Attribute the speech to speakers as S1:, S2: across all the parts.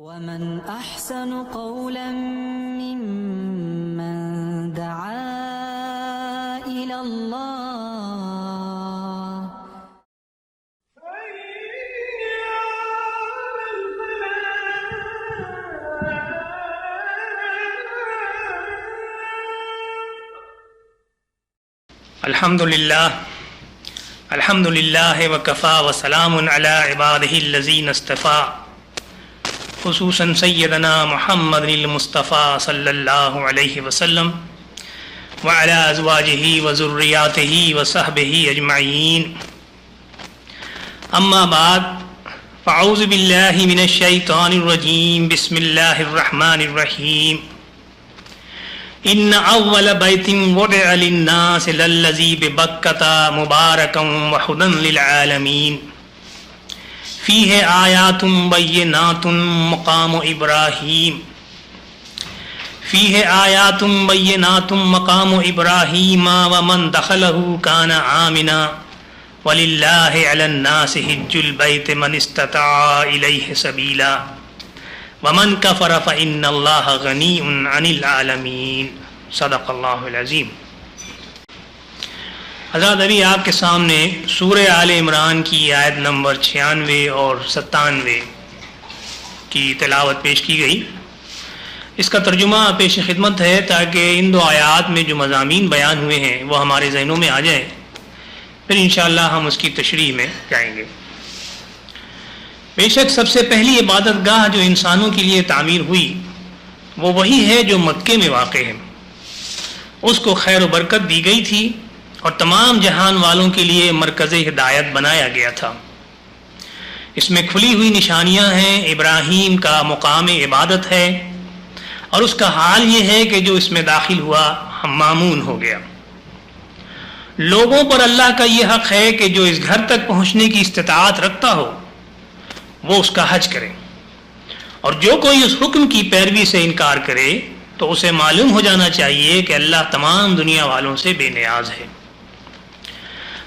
S1: ومن أحسن قولا ممن دعا إلى الله
S2: الحمد لله وكفى وسلام على عباده الذين اصطفى خصوصا سيدنا محمد المصطفى صلى الله عليه وسلم وعلى ازواجه وذرياته وصحبه اجمعين اما بعد فاعوذ بالله من الشيطان الرجيم بسم الله الرحمن الرحيم ان اول بیت وضع للناس للذی ببکۃ مبارکا وہدی للعالمین فیہ آیات بینات مقام ابراہیم ومن دخلہ کان آمنا وللہ علی الناس حج البیت من استطاع الیہ سبیلا ومن کفر فإن اللہ غنی عن العالمین صدق اللہ العظیم۔ حضرات ابھی آپ کے سامنے سورہ آل عمران کی آیت نمبر 96 اور 97 کی تلاوت پیش کی گئی۔ اس کا ترجمہ پیش خدمت ہے تاکہ ان دو آیات میں جو مضامین بیان ہوئے ہیں وہ ہمارے ذہنوں میں آ جائیں، پھر انشاءاللہ ہم اس کی تشریح میں جائیں گے۔ بے شک سب سے پہلی عبادت گاہ جو انسانوں کے لیے تعمیر ہوئی وہ وہی ہے جو مکے میں واقع ہے۔ اس کو خیر و برکت دی گئی تھی اور تمام جہان والوں کے لیے مرکز ہدایت بنایا گیا تھا۔ اس میں کھلی ہوئی نشانیاں ہیں، ابراہیم کا مقام عبادت ہے، اور اس کا حال یہ ہے کہ جو اس میں داخل ہوا مامون ہو گیا۔ لوگوں پر اللہ کا یہ حق ہے کہ جو اس گھر تک پہنچنے کی استطاعت رکھتا ہو وہ اس کا حج کرے، اور جو کوئی اس حکم کی پیروی سے انکار کرے تو اسے معلوم ہو جانا چاہیے کہ اللہ تمام دنیا والوں سے بے نیاز ہے۔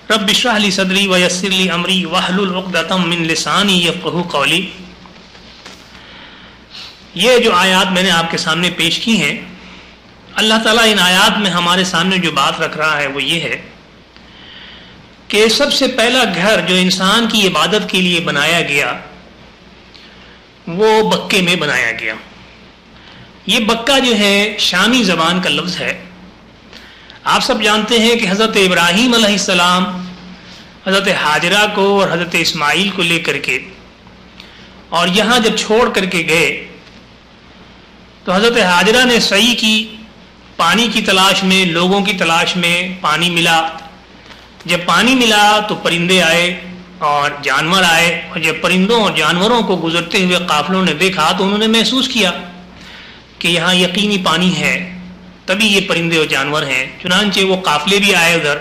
S2: رب اشرح لی صدری ویسر لی امری واحلل عقدۃ من لسانی یفقہوا قولی۔ یہ جو آیات میں نے آپ کے سامنے پیش کی ہیں، اللہ تعالیٰ ان آیات میں ہمارے سامنے جو بات رکھ رہا ہے وہ یہ ہے کہ سب سے پہلا گھر جو انسان کی عبادت کے لیے بنایا گیا وہ بکے میں بنایا گیا۔ یہ بکہ جو ہے شامی زبان کا لفظ ہے۔ آپ سب جانتے ہیں کہ حضرت ابراہیم علیہ السلام حضرت حاجرہ کو اور حضرت اسماعیل کو لے کر کے اور یہاں جب چھوڑ کر کے گئے تو حضرت حاجرہ نے سعی کی، پانی کی تلاش میں، لوگوں کی تلاش میں۔ پانی ملا، جب پانی ملا تو پرندے آئے اور جانور آئے، اور جب پرندوں اور جانوروں کو گزرتے ہوئے قافلوں نے دیکھا تو انہوں نے محسوس کیا کہ یہاں یقینی پانی ہے، تبھی یہ پرندے اور جانور ہیں۔ چنانچہ وہ قافلے بھی آئے ادھر،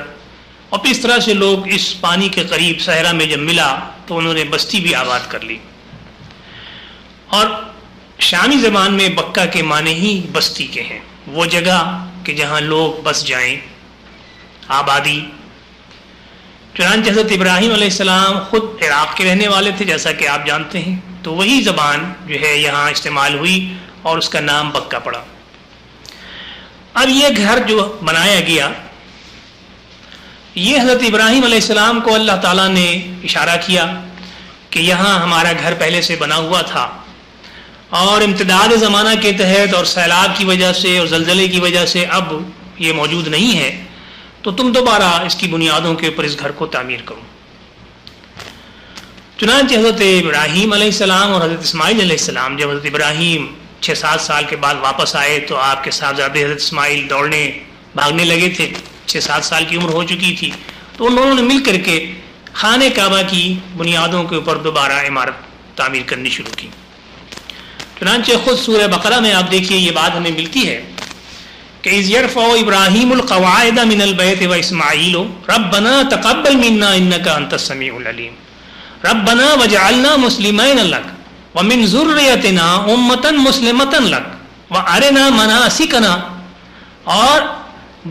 S2: اور پھر اس طرح سے لوگ اس پانی کے قریب صحرا میں جب ملا تو انہوں نے بستی بھی آباد کر لی۔ اور شامی زبان میں بکہ کے معنی ہی بستی کے ہیں، وہ جگہ کہ جہاں لوگ بس جائیں، آبادی۔ چنانچہ حضرت ابراہیم علیہ السلام خود عراق کے رہنے والے تھے جیسا کہ آپ جانتے ہیں، تو وہی زبان جو ہے یہاں استعمال ہوئی اور اس کا نام بکہ پڑا۔ اب یہ گھر جو بنایا گیا، یہ حضرت ابراہیم علیہ السلام کو اللہ تعالیٰ نے اشارہ کیا کہ یہاں ہمارا گھر پہلے سے بنا ہوا تھا، اور امتداد زمانہ کے تحت اور سیلاب کی وجہ سے اور زلزلے کی وجہ سے اب یہ موجود نہیں ہے، تو تم دوبارہ اس کی بنیادوں کے اوپر اس گھر کو تعمیر کرو۔ چنانچہ حضرت ابراہیم علیہ السلام اور حضرت اسماعیل علیہ السلام جب حضرت ابراہیم 6-7 سال کے بعد واپس آئے تو آپ کے صاحبزادے حضرت اسماعیل دوڑنے بھاگنے لگے تھے، 6-7 سال کی عمر ہو چکی تھی، تو انہوں نے مل کر کے خانہ کعبہ کی بنیادوں کے اوپر دوبارہ عمارت تعمیر کرنی شروع کی۔ چنانچہ خود سورہ بقرہ میں آپ دیکھیے یہ بات ہمیں ملتی ہے کہ اذ یرفع ابراہیم القواعد من البیت واسماعیل ربنا تقبل منا انک انت السمیع العلیم ربنا وجعلنا مسلمین لک ومن ذریتنا امۃ مسلمۃ لک وارنا مناسکنا۔ اور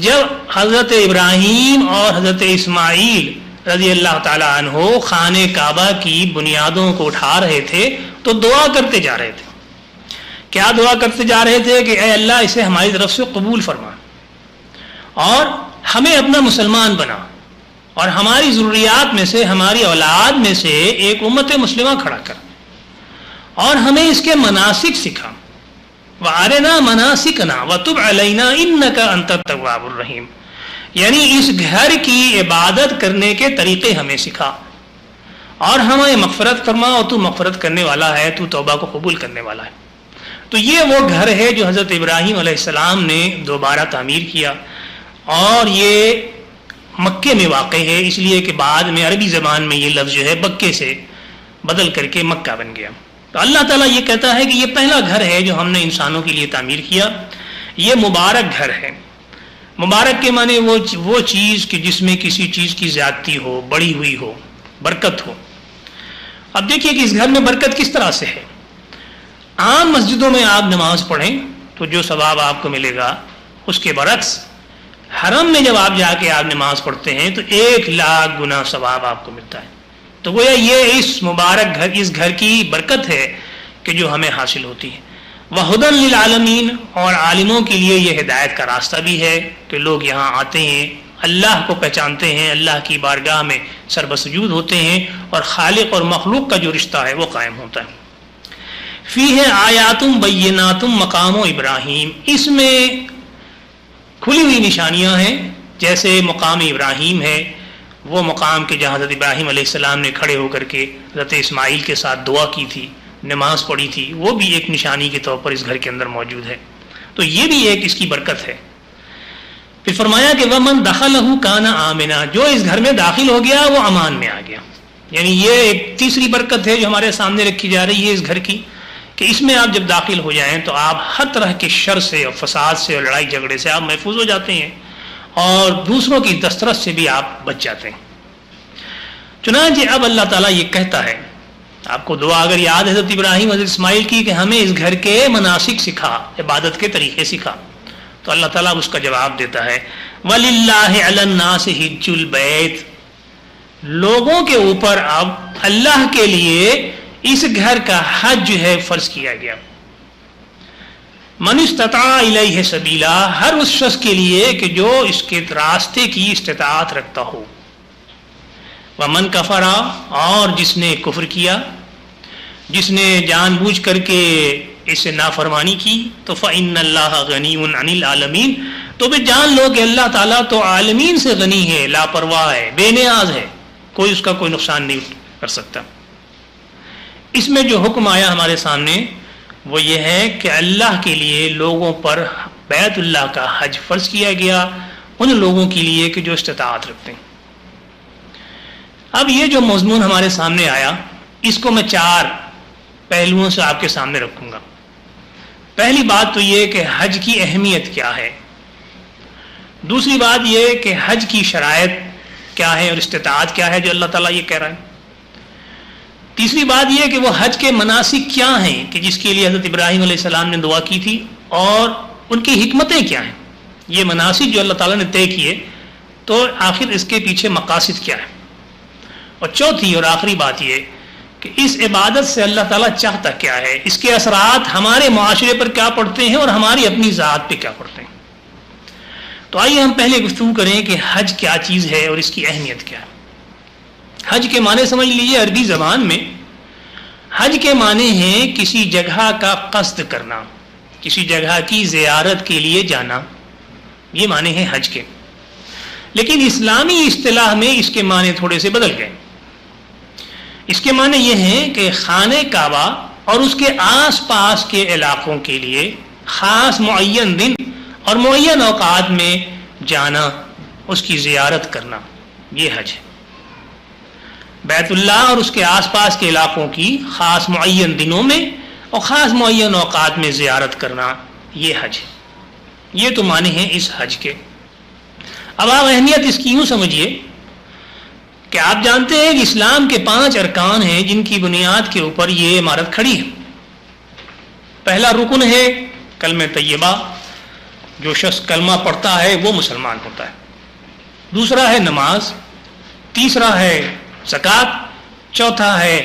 S2: جب حضرت ابراہیم اور حضرت اسماعیل رضی اللہ تعالیٰ عنہ خانہ کعبہ کی بنیادوں کو اٹھا رہے تھے تو دعا کرتے جا رہے تھے کیا دعا کرتے جا رہے تھے کہ اے اللہ اسے ہماری طرف سے قبول فرما اور ہمیں اپنا مسلمان بنا اور ہماری ضروریات میں سے ہماری اولاد میں سے ایک امت مسلمہ کھڑا کر اور ہمیں اس کے مناسک سکھا وَأَرِنَا مَنَاسِكَنَا وَتُبْ عَلَيْنَا إِنَّكَ أَنْتَ التَّوَّابُ الرَّحِيمُ، یعنی اس گھر کی عبادت کرنے کے طریقے ہمیں سکھا اور ہمیں مغفرت فرما اور تو مغفرت کرنے والا ہے، تو توبہ کو قبول کرنے والا ہے۔ تو یہ وہ گھر ہے جو حضرت ابراہیم علیہ السلام نے دوبارہ تعمیر کیا، اور یہ مکے میں واقع ہے، اس لیے کہ بعد میں عربی زبان میں یہ لفظ جو ہے بکے سے بدل کر کے مکہ بن گیا۔ تو اللہ تعالیٰ یہ کہتا ہے کہ یہ پہلا گھر ہے جو ہم نے انسانوں کے لیے تعمیر کیا، یہ مبارک گھر ہے۔ مبارک کے معنی وہ چیز کہ جس میں کسی چیز کی زیادتی ہو، بڑی ہوئی ہو، برکت ہو۔ اب دیکھیے کہ اس گھر میں برکت کس طرح سے ہے۔ عام مسجدوں میں آپ نماز پڑھیں تو جو ثواب آپ کو ملے گا، اس کے برعکس حرم میں جب آپ جا کے آپ نماز پڑھتے ہیں تو 1,00,000 گنا ثواب آپ کو ملتا ہے۔ تو گویا یہ اس مبارک گھر، اس گھر کی برکت ہے کہ جو ہمیں حاصل ہوتی ہے۔ وَهُدًى لِّلْعَالَمِينَ، اور عالموں کے لیے یہ ہدایت کا راستہ بھی ہے کہ لوگ یہاں آتے ہیں، اللہ کو پہچانتے ہیں، اللہ کی بارگاہ میں سربسجود ہوتے ہیں اور خالق اور مخلوق کا جو رشتہ ہے وہ قائم ہوتا ہے۔ فیہ آیات بینات مقام ابراہیم، اس میں کھلی ہوئی نشانیاں ہیں، جیسے مقام ابراہیم ہے، وہ مقام کے جہاں حضرت ابراہیم علیہ السلام نے کھڑے ہو کر کے حضرت اسماعیل کے ساتھ دعا کی تھی، نماز پڑھی تھی، وہ بھی ایک نشانی کے طور پر اس گھر کے اندر موجود ہے۔ تو یہ بھی ایک اس کی برکت ہے۔ پھر فرمایا کہ وَمَن دَخَلَهُ كَانَ آمِنًا، جو اس گھر میں داخل ہو گیا وہ امان میں آ گیا۔ یعنی یہ ایک تیسری برکت ہے جو ہمارے سامنے رکھی جا رہی ہے اس گھر کی، کہ اس میں آپ جب داخل ہو جائیں تو آپ ہر طرح کے شر سے اور فساد سے اور لڑائی جھگڑے سے آپ محفوظ ہو جاتے ہیں اور دوسروں کی دسترس سے بھی آپ بچ جاتے ہیں۔ چنانچہ اب اللہ تعالیٰ یہ کہتا ہے، آپ کو دعا اگر یاد ہے حضرت ابراہیم حضرت اسماعیل کی کہ ہمیں اس گھر کے مناسک سکھا، عبادت کے طریقے سکھا، تو اللہ تعالیٰ اس کا جواب دیتا ہے وَلِلَّهِ عَلَى النَّاسِ حِجُّ الْبَيْتِ، لوگوں کے اوپر اب اللہ کے لیے اس گھر کا حج جو ہے فرض کیا گیا۔ من استطاع الیہ سبیلا، ہر اس شخص کے لیے کہ جو اس کے راستے کی استطاعت رکھتا ہو۔ ومن کفر، اور جس نے کفر کیا، جس نے جان بوجھ کر کے اس سے نافرمانی کی، تو فإن اللہ غنی عن العالمین، تو بھی جان لو کہ اللہ تعالیٰ تو عالمین سے غنی ہے، لاپرواہ ہے، بے نیاز ہے، کوئی اس کا کوئی نقصان نہیں کر سکتا۔ اس میں جو حکم آیا ہمارے سامنے وہ یہ ہے کہ اللہ کے لیے لوگوں پر بیت اللہ کا حج فرض کیا گیا، ان لوگوں کے لیے کہ جو استطاعت رکھتے ہیں۔ اب یہ جو مضمون ہمارے سامنے آیا، اس کو میں 4 پہلوؤں سے آپ کے سامنے رکھوں گا۔ پہلی بات تو یہ کہ حج کی اہمیت کیا ہے، دوسری بات یہ کہ حج کی شرائط کیا ہے اور استطاعت کیا ہے جو اللہ تعالیٰ یہ کہہ رہا ہے، تیسری بات یہ کہ وہ حج کے مناسک کیا ہیں کہ جس کے لیے حضرت ابراہیم علیہ السلام نے دعا کی تھی اور ان کی حکمتیں کیا ہیں، یہ مناسک جو اللہ تعالیٰ نے طے کیے تو آخر اس کے پیچھے مقاصد کیا ہے، اور چوتھی اور آخری بات یہ کہ اس عبادت سے اللہ تعالیٰ چاہتا کیا ہے، اس کے اثرات ہمارے معاشرے پر کیا پڑتے ہیں اور ہماری اپنی ذات پہ کیا پڑتے ہیں۔ تو آئیے ہم پہلے گفتگو کریں کہ حج کیا چیز ہے اور اس کی اہمیت کیا ہے۔ حج کے معنی سمجھ لیجیے، عربی زبان میں حج کے معنی ہیں کسی جگہ کا قصد کرنا، کسی جگہ کی زیارت کے لیے جانا، یہ معنی ہیں حج کے۔ لیکن اسلامی اصطلاح میں اس کے معنی تھوڑے سے بدل گئے۔ اس کے معنی یہ ہیں کہ خانہ کعبہ اور اس کے آس پاس کے علاقوں کے لیے خاص معین دن اور معین اوقات میں جانا، اس کی زیارت کرنا، یہ حج ہے۔ بیت اللہ اور اس کے آس پاس کے علاقوں کی خاص معین دنوں میں اور خاص معین اوقات میں زیارت کرنا، یہ حج ہے۔ یہ تو معنی ہیں اس حج کے۔ اب آپ اہمیت اس کی یوں سمجھیے کہ آپ جانتے ہیں کہ اسلام کے 5 ارکان ہیں جن کی بنیاد کے اوپر یہ عمارت کھڑی ہے۔ پہلا رکن ہے کلمہ طیبہ، جو شخص کلمہ پڑھتا ہے وہ مسلمان ہوتا ہے۔ دوسرا ہے نماز، تیسرا ہے زکوٰۃ، چوتھا ہے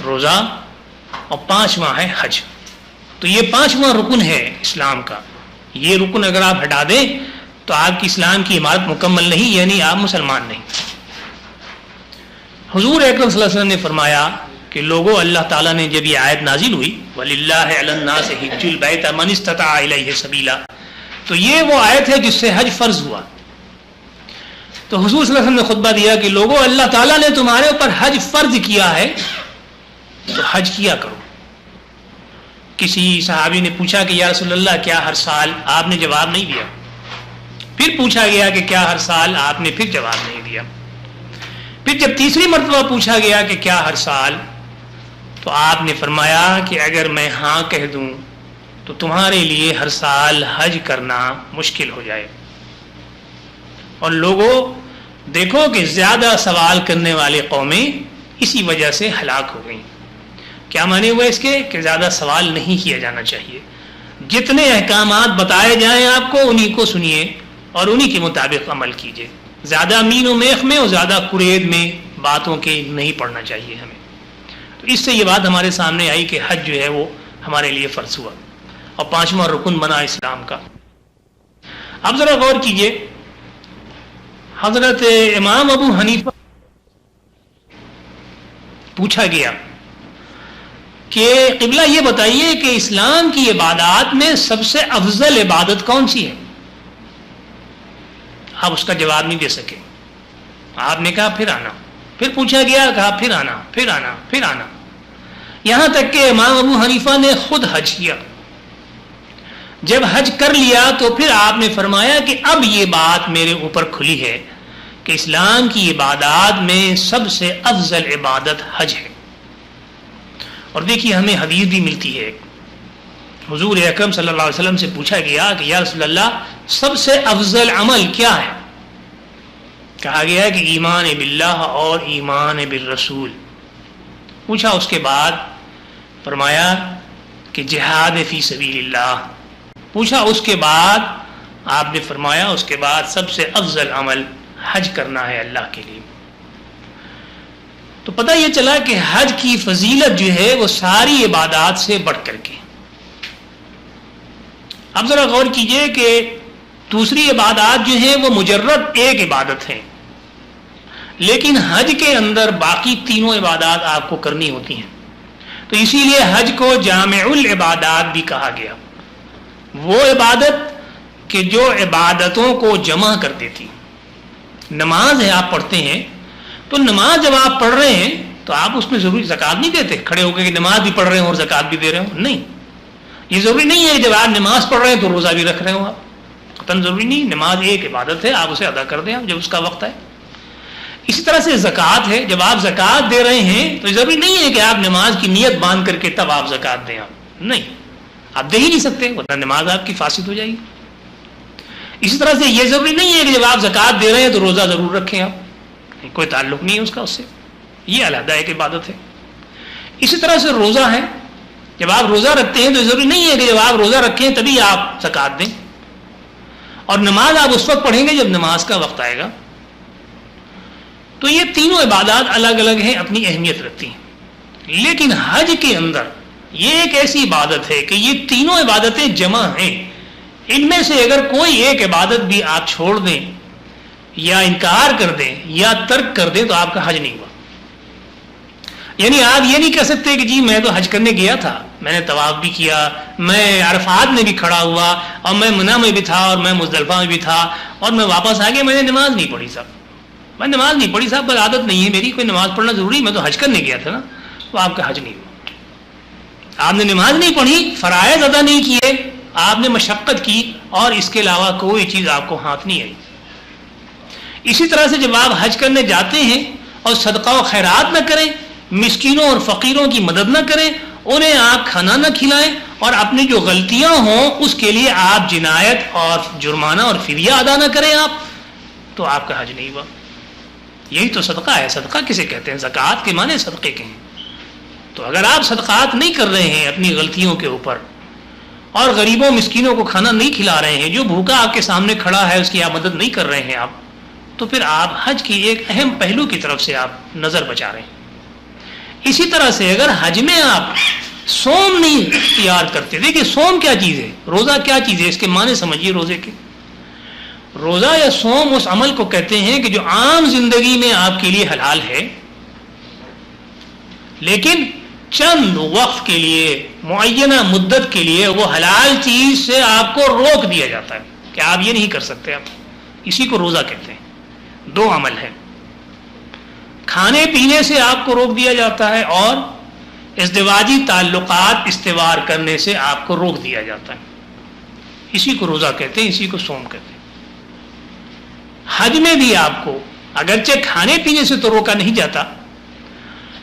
S2: روزہ اور 5واں ہے حج۔ تو یہ 5واں رکن ہے اسلام کا. یہ رکن اگر آپ ہٹا دیں تو آپ کی اسلام کی عمارت مکمل نہیں، یعنی آپ مسلمان نہیں. حضور اکرم صلی اللہ علیہ وسلم نے فرمایا کہ لوگوں، اللہ تعالیٰ نے جب یہ آیت نازل ہوئی وَلِلَّهِ عَلَى النَّاسِ حِجُّ الْبَيْتِ مَنِ اسْتَطَاعَ إِلَيْهِ سَبِيلًا، تو یہ وہ آیت ہے جس سے حج فرض ہوا. تو حضور صلی اللہ علیہ وسلم نے خطبہ دیا کہ لوگوں، اللہ تعالیٰ نے تمہارے اوپر حج فرض کیا ہے تو حج کیا کرو. کسی صحابی نے پوچھا کہ یا رسول اللہ کیا ہر سال؟ آپ نے جواب نہیں دیا. پھر پوچھا گیا کہ کیا ہر سال؟ آپ نے پھر جواب نہیں دیا. پھر جب تیسری مرتبہ پوچھا گیا کہ کیا ہر سال، تو آپ نے فرمایا کہ اگر میں ہاں کہہ دوں تو تمہارے لیے ہر سال حج کرنا مشکل ہو جائے. اور لوگوں دیکھو کہ زیادہ سوال کرنے والے قومیں اسی وجہ سے ہلاک ہو گئیں. کیا معنی ہوا اس کے؟ کہ زیادہ سوال نہیں کیا جانا چاہیے. جتنے احکامات بتائے جائیں آپ کو انہی کو سنیے اور انہی کے مطابق عمل کیجیے. زیادہ مین و میخ میں اور زیادہ قرید میں باتوں کے نہیں پڑھنا چاہیے ہمیں. تو اس سے یہ بات ہمارے سامنے آئی کہ حج جو ہے وہ ہمارے لیے فرض ہوا اور 5واں رکن بنا اسلام کا. اب ذرا غور کیجیے، حضرت امام ابو حنیفہ پوچھا گیا کہ قبلہ یہ بتائیے کہ اسلام کی عبادات میں سب سے افضل عبادت کون سی ہے؟ آپ اس کا جواب نہیں دے سکے. آپ نے کہا پھر آنا. پھر پوچھا گیا، کہا پھر آنا پھر آنا پھر آنا، یہاں تک کہ امام ابو حنیفہ نے خود حج کیا. جب حج کر لیا تو پھر آپ نے فرمایا کہ اب یہ بات میرے اوپر کھلی ہے کہ اسلام کی عبادات میں سب سے افضل عبادت حج ہے. اور دیکھیے ہمیں حدیث بھی ملتی ہے. حضور اکرم صلی اللہ علیہ وسلم سے پوچھا گیا کہ یا رسول اللہ سب سے افضل عمل کیا ہے؟ کہا گیا کہ ایمان باللہ اور ایمان بالرسول. پوچھا اس کے بعد فرمایا کہ جہاد فی سبیل اللہ. پوچھا اس کے بعد آپ نے فرمایا اس کے بعد سب سے افضل عمل حج کرنا ہے اللہ کے لیے. تو پتہ یہ چلا کہ حج کی فضیلت جو ہے وہ ساری عبادات سے بڑھ کر کے. اب ذرا غور کیجئے کہ دوسری عبادات جو ہیں وہ مجرد ایک عبادت ہیں، لیکن حج کے اندر باقی تینوں عبادات آپ کو کرنی ہوتی ہیں. تو اسی لیے حج کو جامع العبادات بھی کہا گیا. وہ عبادت کہ جو عبادتوں کو جمع کر دیتی. نماز ہے آپ پڑھتے ہیں، تو نماز جب آپ پڑھ رہے ہیں تو آپ اس میں ضروری زکوٰۃ نہیں دیتے کھڑے ہو کے کہ نماز بھی پڑھ رہے ہوں اور زکوٰۃ بھی دے رہے ہوں. نہیں، یہ ضروری نہیں ہے کہ جب آپ نماز پڑھ رہے ہیں تو روزہ بھی رکھ رہے ہوں. آپ قطعاً ضروری نہیں. نماز ایک عبادت ہے، آپ اسے ادا کر دیں جب اس کا وقت ہے. اسی طرح سے زکوٰۃ ہے، جب آپ زکوٰۃ دے رہے ہیں تو ضروری نہیں ہے کہ آپ نماز کی نیت باندھ کر کے تب آپ زکوٰۃ دیں. آپ نہیں، آپ دے ہی نہیں سکتے ورنہ نماز آپ کی فاسد ہو جائے گی. اسی طرح سے یہ ضروری نہیں ہے کہ جب آپ زکوٰۃ دے رہے ہیں تو روزہ ضرور رکھیں. آپ کوئی تعلق نہیں ہے اس کا اس سے، یہ علیحدہ ایک عبادت ہے. اسی طرح سے روزہ ہے، جب آپ روزہ رکھتے ہیں تو ضروری نہیں ہے کہ جب آپ روزہ رکھیں تبھی آپ زکوٰۃ دیں. اور نماز آپ اس وقت پڑھیں گے جب نماز کا وقت آئے گا. تو یہ تینوں عبادات الگ الگ ہیں، اپنی اہمیت رکھتی ہیں. لیکن حج کے اندر یہ ایک ایسی عبادت ہے کہ یہ تینوں عبادتیں جمع ہیں. ان میں سے اگر کوئی ایک عبادت بھی آپ چھوڑ دیں یا انکار کر دیں یا ترک کر دیں تو آپ کا حج نہیں ہوا. یعنی آپ یہ نہیں کہہ سکتے کہ جی میں تو حج کرنے گیا تھا، میں نے طواف بھی کیا، میں عرفات میں بھی کھڑا ہوا اور میں منی میں بھی تھا اور میں مزدلفہ میں بھی تھا اور میں واپس آ گیا، میں نے نماز نہیں پڑھی. صاحب میں نماز نہیں پڑھی، صاحب بس عادت نہیں ہے میری، کوئی نماز پڑھنا ضروری، میں تو حج کرنے گیا تھا نا. تو آپ کا حج نہیں ہوا. آپ نے نماز نہیں پڑھی، فرائض ادا نہیں کیے، آپ نے مشقت کی اور اس کے علاوہ کوئی چیز آپ کو ہاتھ نہیں آئی. اسی طرح سے جب آپ حج کرنے جاتے ہیں اور صدقہ و خیرات نہ کریں، مسکینوں اور فقیروں کی مدد نہ کریں، انہیں آپ کھانا نہ کھلائیں اور اپنی جو غلطیاں ہوں اس کے لیے آپ جنایت اور جرمانہ اور فدیہ ادا نہ کریں آپ، تو آپ کا حج نہیں ہوا. یہی تو صدقہ ہے. صدقہ کسے کہتے ہیں؟ زکوٰۃ کے معنی صدقے کے ہیں. تو اگر آپ صدقات نہیں کر رہے ہیں اپنی غلطیوں کے اوپر اور غریبوں مسکینوں کو کھانا نہیں کھلا رہے ہیں، جو بھوکا آپ کے سامنے کھڑا ہے اس کی آپ مدد نہیں کر رہے ہیں آپ، تو پھر آپ حج کی ایک اہم پہلو کی طرف سے آپ نظر بچا رہے ہیں. اسی طرح سے اگر حج میں آپ صوم نہیں اختیار کرتے. دیکھیے صوم کیا چیز ہے, روزہ کیا چیز ہے, اس کے معنی سمجھیے روزے کے. روزہ یا صوم اس عمل کو کہتے ہیں کہ جو عام زندگی میں آپ کے لیے حلال ہے, لیکن چند وقت کے لیے, معینہ مدت کے لیے وہ حلال چیز سے آپ کو روک دیا جاتا ہے کہ آپ یہ نہیں کر سکتے. آپ اسی کو روزہ کہتے ہیں. دو عمل ہے, کھانے پینے سے آپ کو روک دیا جاتا ہے اور ازدواجی تعلقات استوار کرنے سے آپ کو روک دیا جاتا ہے. اسی کو روزہ کہتے ہیں, اسی کو صوم کہتے ہیں. حج میں بھی آپ کو اگرچہ کھانے پینے سے تو روکا نہیں جاتا,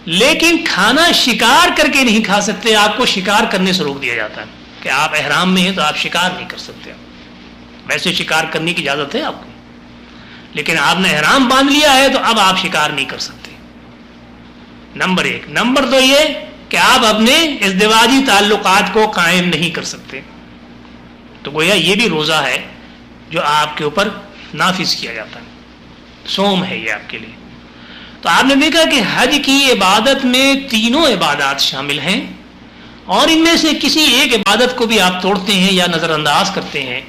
S2: لیکن کھانا شکار کر کے نہیں کھا سکتے, آپ کو شکار کرنے سے روک دیا جاتا ہے کہ آپ احرام میں ہیں تو آپ شکار نہیں کر سکتے. ویسے شکار کرنے کی اجازت ہے آپ کو, لیکن آپ نے احرام باندھ لیا ہے تو اب آپ شکار نہیں کر سکتے. نمبر ایک. نمبر دو یہ کہ آپ اپنے ازدواجی تعلقات کو قائم نہیں کر سکتے. تو گویا یہ بھی روزہ ہے جو آپ کے اوپر نافذ کیا جاتا ہے. صوم ہے یہ آپ کے لیے. تو آپ نے دیکھا کہ حج کی عبادت میں تینوں عبادات شامل ہیں, اور ان میں سے کسی ایک عبادت کو بھی آپ توڑتے ہیں یا نظر انداز کرتے ہیں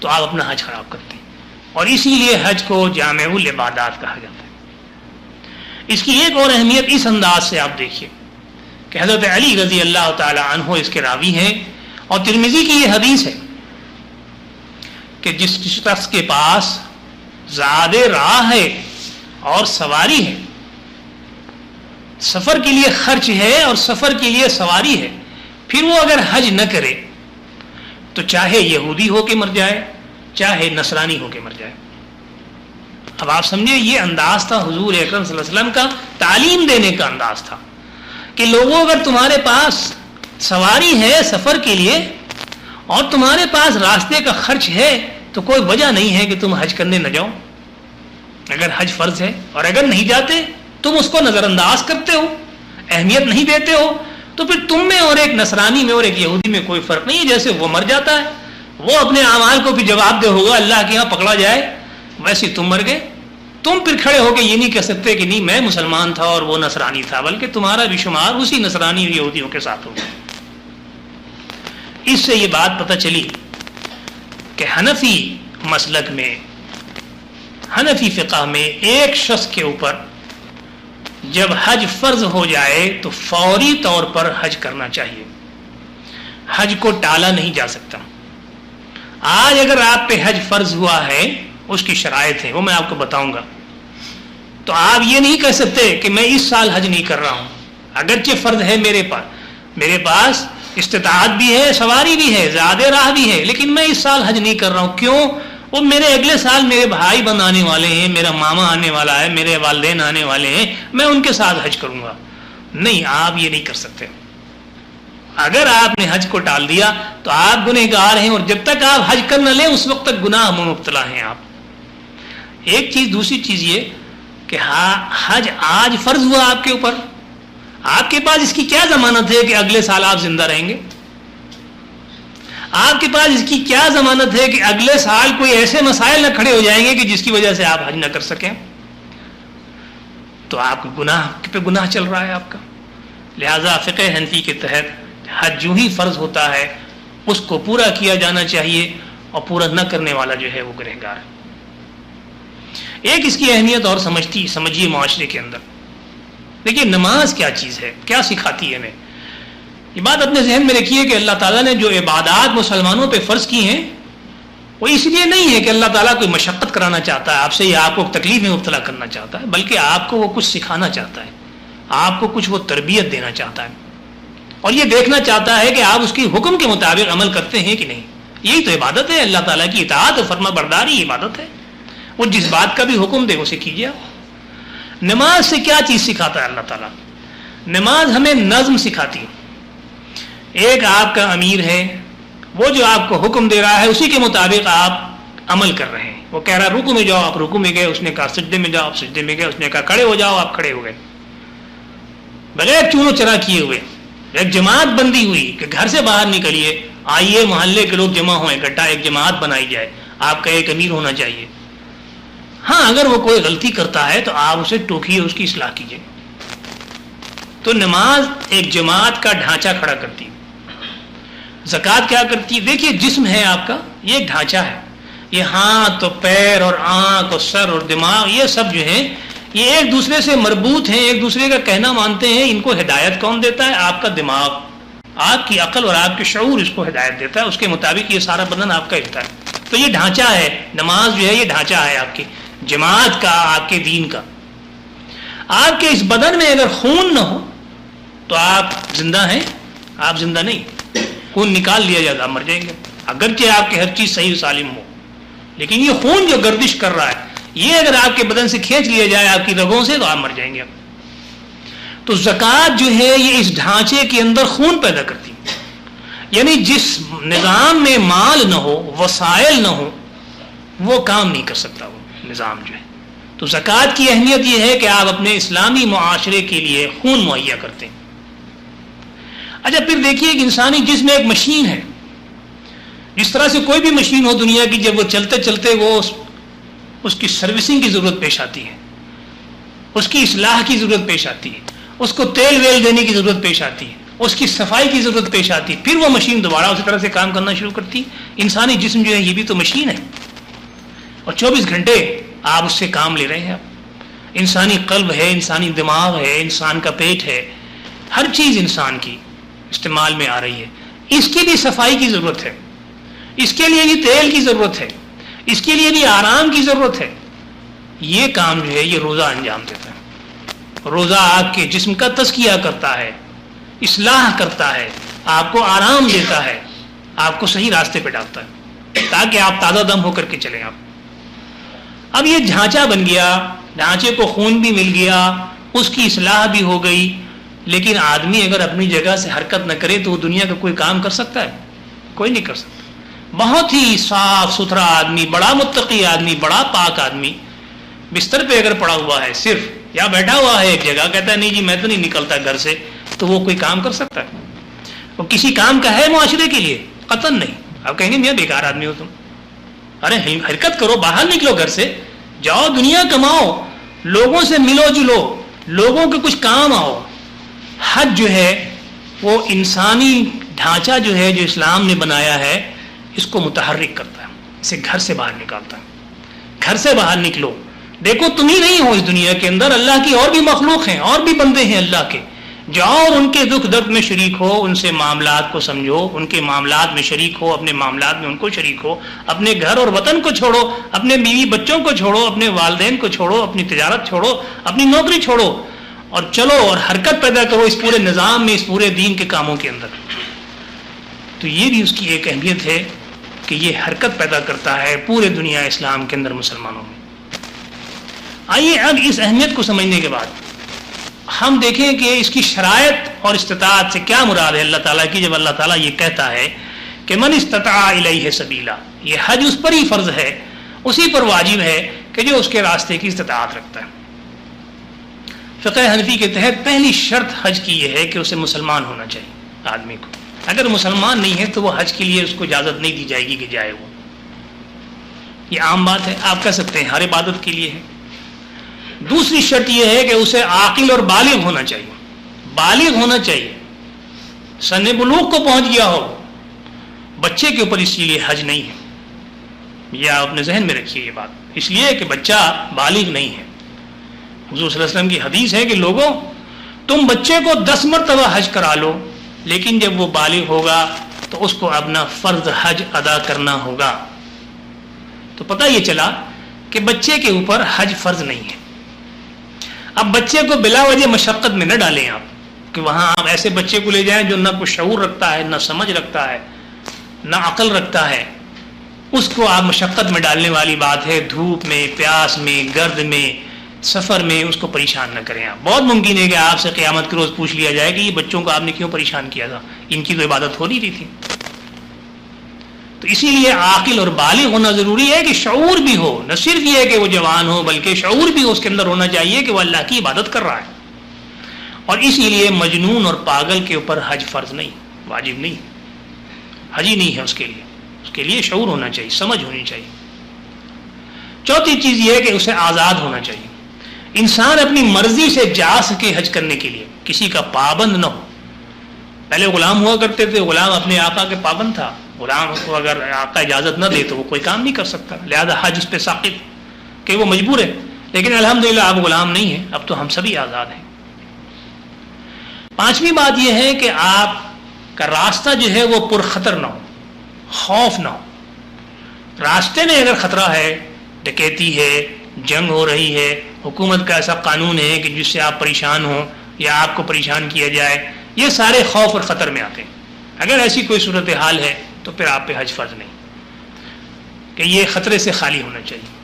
S2: تو آپ اپنا حج خراب کرتے ہیں. اور اسی لیے حج کو جامع العبادات کہا جاتا ہے. اس کی ایک اور اہمیت اس انداز سے آپ دیکھیے کہ حضرت علی رضی اللہ تعالی عنہ اس کے راوی ہیں, اور ترمذی کی یہ حدیث ہے کہ جس شخص کے پاس زاد راہ ہے اور سواری ہے, سفر کے لیے خرچ ہے اور سفر کے لیے سواری ہے, پھر وہ اگر حج نہ کرے تو چاہے یہودی ہو کے مر جائے چاہے نصرانی ہو کے مر جائے. اب آپ سمجھے یہ انداز تھا حضور اکرم صلی اللہ علیہ وسلم کا, تعلیم دینے کا انداز تھا کہ لوگوں اگر تمہارے پاس سواری ہے سفر کے لیے اور تمہارے پاس راستے کا خرچ ہے تو کوئی وجہ نہیں ہے کہ تم حج کرنے نہ جاؤ. اگر حج فرض ہے اور اگر نہیں جاتے تم اس کو نظر انداز کرتے ہو, اہمیت نہیں دیتے ہو, تو پھر تم میں اور ایک نصرانی میں اور ایک یہودی میں کوئی فرق نہیں ہے. جیسے وہ مر جاتا ہے وہ اپنے اعمال کو بھی جواب دہ ہوگا, اللہ کے یہاں پکڑا جائے, ویسے تم مر گئے. تم پھر کھڑے ہو کے یہ نہیں کہہ سکتے کہ نہیں میں مسلمان تھا اور وہ نصرانی تھا, بلکہ تمہارا بھی شمار اسی نصرانی اور یہودیوں کے ساتھ ہوگا. اس سے یہ بات پتہ چلی کہ حنفی مسلک میں, حنفی فقہ میں ایک شخص کے اوپر جب حج فرض ہو جائے تو فوری طور پر حج کرنا چاہیے, حج کو ٹالا نہیں جا سکتا. آج اگر آپ پہ حج فرض ہوا ہے, اس کی شرائط ہے وہ میں آپ کو بتاؤں گا, تو آپ یہ نہیں کہہ سکتے کہ میں اس سال حج نہیں کر رہا ہوں, اگرچہ فرض ہے میرے پاس استطاعت بھی ہے, سواری بھی ہے, زیادہ راہ بھی ہے, لیکن میں اس سال حج نہیں کر رہا ہوں. کیوں؟ وہ میرے اگلے سال میرے بھائی بند آنے والے ہیں, میرا ماما آنے والا ہے, میرے والدین آنے والے ہیں, میں ان کے ساتھ حج کروں گا. نہیں, آپ یہ نہیں کر سکتے. اگر آپ نے حج کو ٹال دیا تو آپ گنہگار ہیں, اور جب تک آپ حج کر نہ لیں اس وقت تک گناہ میں مبتلا ہیں آپ. ایک چیز. دوسری چیز یہ کہ حج آج فرض ہوا آپ کے اوپر, آپ کے پاس اس کی کیا ضمانت ہے کہ اگلے سال آپ زندہ رہیں گے؟ آپ کے پاس اس کی کیا ضمانت ہے کہ اگلے سال کوئی ایسے مسائل نہ کھڑے ہو جائیں گے کہ جس کی وجہ سے آپ حج نہ کر سکیں؟ تو آپ گناہ پہ گناہ چل رہا ہے آپ کا. لہذا فقہ حنفی کے تحت حج جو ہی فرض ہوتا ہے اس کو پورا کیا جانا چاہیے, اور پورا نہ کرنے والا جو ہے وہ گنہگار ہے. ایک اس کی اہمیت اور سمجھیے معاشرے کے اندر. دیکھیے نماز کیا چیز ہے, کیا سکھاتی ہے ہمیں. یہ بات اپنے ذہن میں رکھیے کہ اللہ تعالیٰ نے جو عبادات مسلمانوں پہ فرض کی ہیں وہ اس لیے نہیں ہے کہ اللہ تعالیٰ کوئی مشقت کرانا چاہتا ہے آپ سے یا آپ کو تکلیف میں مبتلا کرنا چاہتا ہے, بلکہ آپ کو وہ کچھ سکھانا چاہتا ہے, آپ کو کچھ وہ تربیت دینا چاہتا ہے, اور یہ دیکھنا چاہتا ہے کہ آپ اس کی حکم کے مطابق عمل کرتے ہیں کہ نہیں. یہی تو عبادت ہے. اللہ تعالیٰ کی اطاعت و فرما برداری عبادت ہے. وہ جس بات کا بھی حکم دے اسے کیجیے. نماز سے کیا چیز سکھاتا ہے اللہ تعالیٰ؟ نماز ہمیں نظم سکھاتی ہے. ایک آپ کا امیر ہے, وہ جو آپ کو حکم دے رہا ہے اسی کے مطابق آپ عمل کر رہے ہیں. وہ کہہ رہا ہے رکوع میں جاؤ, آپ رکوع میں گئے. اس نے کہا سجدے میں جاؤ, آپ سجدے میں گئے. اس نے کہا کھڑے ہو جاؤ, آپ کھڑے ہو گئے. بغیر چونو چرا کیے ہوئے ایک جماعت بندی ہوئی کہ گھر سے باہر نکلیے, آئیے محلے کے لوگ جمع ہوئے, اکٹھا ایک جماعت بنائی جائے. آپ کا ایک امیر ہونا چاہیے. ہاں اگر وہ کوئی غلطی کرتا ہے تو آپ اسے ٹوکیے, اس کی اصلاح کیجیے. تو نماز ایک جماعت کا ڈھانچہ کھڑا کرتی ہے. زکوٰۃ کیا کرتی ہے؟ دیکھیے جسم ہے آپ کا، یہ ایک ڈھانچہ ہے. یہ ہاتھ اور پیر اور آنکھ اور سر اور دماغ یہ سب جو ہیں یہ ایک دوسرے سے مربوط ہیں، ایک دوسرے کا کہنا مانتے ہیں. ان کو ہدایت کون دیتا ہے؟ آپ کا دماغ، آپ کی عقل اور آپ کے شعور اس کو ہدایت دیتا ہے. اس کے مطابق یہ سارا بدن آپ کا ہلتا ہے. تو یہ ڈھانچہ ہے، نماز جو ہے یہ ڈھانچہ ہے آپ کی جماعت کا، آپ کے دین کا. آپ کے اس بدن میں اگر خون نہ ہو تو آپ زندہ ہیں؟ آپ زندہ نہیں. خون نکال لیا جائے آپ مر جائیں گے، اگرچہ آپ کی ہر چیز صحیح و سالم ہو. لیکن یہ خون جو گردش کر رہا ہے یہ اگر آپ کے بدن سے کھینچ لیا جائے آپ کی رگوں سے تو آپ مر جائیں گے. تو زکوٰۃ جو ہے یہ اس ڈھانچے کے اندر خون پیدا کرتی ہے. یعنی جس نظام میں مال نہ ہو، وسائل نہ ہو، وہ کام نہیں کر سکتا وہ نظام جو ہے. تو زکوٰۃ کی اہمیت یہ ہے کہ آپ اپنے اسلامی معاشرے کے لیے خون مہیا کرتے ہیں. اچھا پھر دیکھیے کہ انسانی جسم ایک مشین ہے. جس طرح سے کوئی بھی مشین ہو دنیا کی، جب وہ چلتے چلتے وہ اس کی سروسنگ کی ضرورت پیش آتی ہے، اس کی اصلاح کی ضرورت پیش آتی ہے، اس کو تیل ویل دینے کی ضرورت پیش آتی ہے، اس کی صفائی کی ضرورت پیش آتی ہے، پھر وہ مشین دوبارہ اسی طرح سے کام کرنا شروع کرتی ہے. انسانی جسم جو ہے یہ بھی تو مشین ہے اور 24 گھنٹے آپ اس سے کام لے رہے ہیں. آپ انسانی قلب ہے، انسانی دماغ ہے، انسان کا پیٹ ہے، ہر چیز انسان کی استعمال میں آ رہی ہے. اس کی بھی صفائی کی ضرورت ہے، اس کے لیے بھی تیل کی ضرورت ہے، اس کے لیے بھی آرام کی ضرورت ہے. یہ کام جو ہے یہ روزہ انجام دیتا ہے. روزہ آپ کے جسم کا تزکیہ کرتا ہے، اصلاح کرتا ہے، آپ کو آرام دیتا ہے، آپ کو صحیح راستے پہ ڈالتا ہے تاکہ آپ تازہ دم ہو کر کے چلیں. اب یہ ڈھانچہ بن گیا، ڈھانچے کو خون بھی مل گیا، اس کی اصلاح بھی ہو گئی. لیکن آدمی اگر اپنی جگہ سے حرکت نہ کرے تو وہ دنیا کا کوئی کام کر سکتا ہے؟ کوئی نہیں کر سکتا. بہت ہی صاف ستھرا آدمی، بڑا متقی آدمی، بڑا پاک آدمی بستر پہ اگر پڑا ہوا ہے صرف یا بیٹھا ہوا ہے ایک جگہ، کہتا ہے نہیں جی میں تو نہیں نکلتا گھر سے، تو وہ کوئی کام کر سکتا ہے؟ وہ کسی کام کا ہے معاشرے کے لیے؟ قطعاً نہیں. آپ کہیں گے میاں بیکار آدمی ہو تم. ارے حرکت کرو، باہر نکلو، گھر سے جاؤ، دنیا کماؤ، لوگوں سے ملو جلو، لوگوں کے کچھ کام آؤ. حج جو ہے وہ انسانی ڈھانچہ جو ہے جو اسلام نے بنایا ہے اس کو متحرک کرتا ہے، اسے گھر سے باہر نکالتا ہے. گھر سے باہر نکلو، دیکھو تم ہی نہیں ہو اس دنیا کے اندر، اللہ کی اور بھی مخلوق ہیں، اور بھی بندے ہیں اللہ کے. جاؤ اور ان کے دکھ درد میں شریک ہو، ان سے معاملات کو سمجھو، ان کے معاملات میں شریک ہو، اپنے معاملات میں ان کو شریک ہو. اپنے گھر اور وطن کو چھوڑو، اپنے بیوی بچوں کو چھوڑو، اپنے والدین کو چھوڑو، اپنی تجارت چھوڑو، اپنی نوکری چھوڑو اور چلو اور حرکت پیدا کرو اس پورے نظام میں، اس پورے دین کے کاموں کے اندر. تو یہ بھی اس کی ایک اہمیت ہے کہ یہ حرکت پیدا کرتا ہے پورے دنیا اسلام کے اندر مسلمانوں میں. آئیے اب اس اہمیت کو سمجھنے کے بعد ہم دیکھیں کہ اس کی شرائط اور استطاعت سے کیا مراد ہے اللہ تعالیٰ کی. جب اللہ تعالیٰ یہ کہتا ہے کہ من استطاع الیہ سبیلا، یہ حج اس پر ہی فرض ہے، اسی پر واجب ہے کہ جو اس کے راستے کی استطاعت رکھتا ہے. فقہ حنفی کے تحت پہلی شرط حج کی یہ ہے کہ اسے مسلمان ہونا چاہیے آدمی کو. اگر مسلمان نہیں ہے تو وہ حج کے لیے اس کو اجازت نہیں دی جائے گی کہ جائے. وہ یہ عام بات ہے، آپ کہہ سکتے ہیں ہر عبادت کے لیے ہے. دوسری شرط یہ ہے کہ اسے عاقل اور بالغ ہونا چاہیے. بالغ ہونا چاہیے، سن بلوغ کو پہنچ گیا ہو. بچے کے اوپر اس لیے حج نہیں ہے، یہ آپ اپنے ذہن میں رکھیے یہ بات. اس لیے کہ بچہ بالغ نہیں ہے. حضور صلی اللہ علیہ وسلم کی حدیث ہے کہ لوگوں تم بچے کو 10 مرتبہ حج کرا لو، لیکن جب وہ بالغ ہوگا تو اس کو اپنا فرض حج ادا کرنا ہوگا. تو پتہ یہ چلا کہ بچے کے اوپر حج فرض نہیں ہے. اب بچے کو بلا وجہ مشقت میں نہ ڈالیں آپ کہ وہاں آپ ایسے بچے کو لے جائیں جو نہ کچھ شعور رکھتا ہے، نہ سمجھ رکھتا ہے، نہ عقل رکھتا ہے. اس کو آپ مشقت میں ڈالنے والی بات ہے. دھوپ میں، پیاس میں، گرد میں، سفر میں اس کو پریشان نہ کریں آپ. بہت ممکن ہے کہ آپ سے قیامت کے روز پوچھ لیا جائے کہ یہ بچوں کو آپ نے کیوں پریشان کیا تھا، ان کی تو عبادت ہو نہیں رہی تھی. تو اسی لیے عاقل اور بالغ ہونا ضروری ہے کہ شعور بھی ہو، نہ صرف یہ کہ وہ جوان ہو بلکہ شعور بھی اس کے اندر ہونا چاہیے کہ وہ اللہ کی عبادت کر رہا ہے. اور اسی لیے مجنون اور پاگل کے اوپر حج فرض نہیں، واجب نہیں، حج ہی نہیں ہے اس کے لیے. اس کے لیے شعور ہونا چاہیے، سمجھ ہونی چاہیے. چوتھی چیز یہ ہے کہ اسے آزاد ہونا چاہیے. انسان اپنی مرضی سے جا سکے حج کرنے کے لیے، کسی کا پابند نہ ہو. پہلے غلام ہوا کرتے تھے، غلام اپنے آقا کے پابند تھا، غلام کو اگر آقا اجازت نہ دے تو وہ کوئی کام نہیں کر سکتا، لہذا حج اس پہ ساقط کہ وہ مجبور ہے. لیکن الحمدللہ اب غلام نہیں ہے، اب تو ہم سبھی آزاد ہیں. پانچویں بات یہ ہے کہ آپ کا راستہ جو ہے وہ پرخطر نہ ہو، خوف نہ ہو. راستے میں اگر خطرہ ہے، ڈکیتی ہے، جنگ ہو رہی ہے، حکومت کا ایسا قانون ہے کہ جس سے آپ پریشان ہوں یا آپ کو پریشان کیا جائے، یہ سارے خوف اور خطر میں آتے ہیں. اگر ایسی کوئی صورتحال ہے تو پھر آپ پہ حج فرض نہیں، کہ یہ خطرے سے خالی ہونا چاہیے.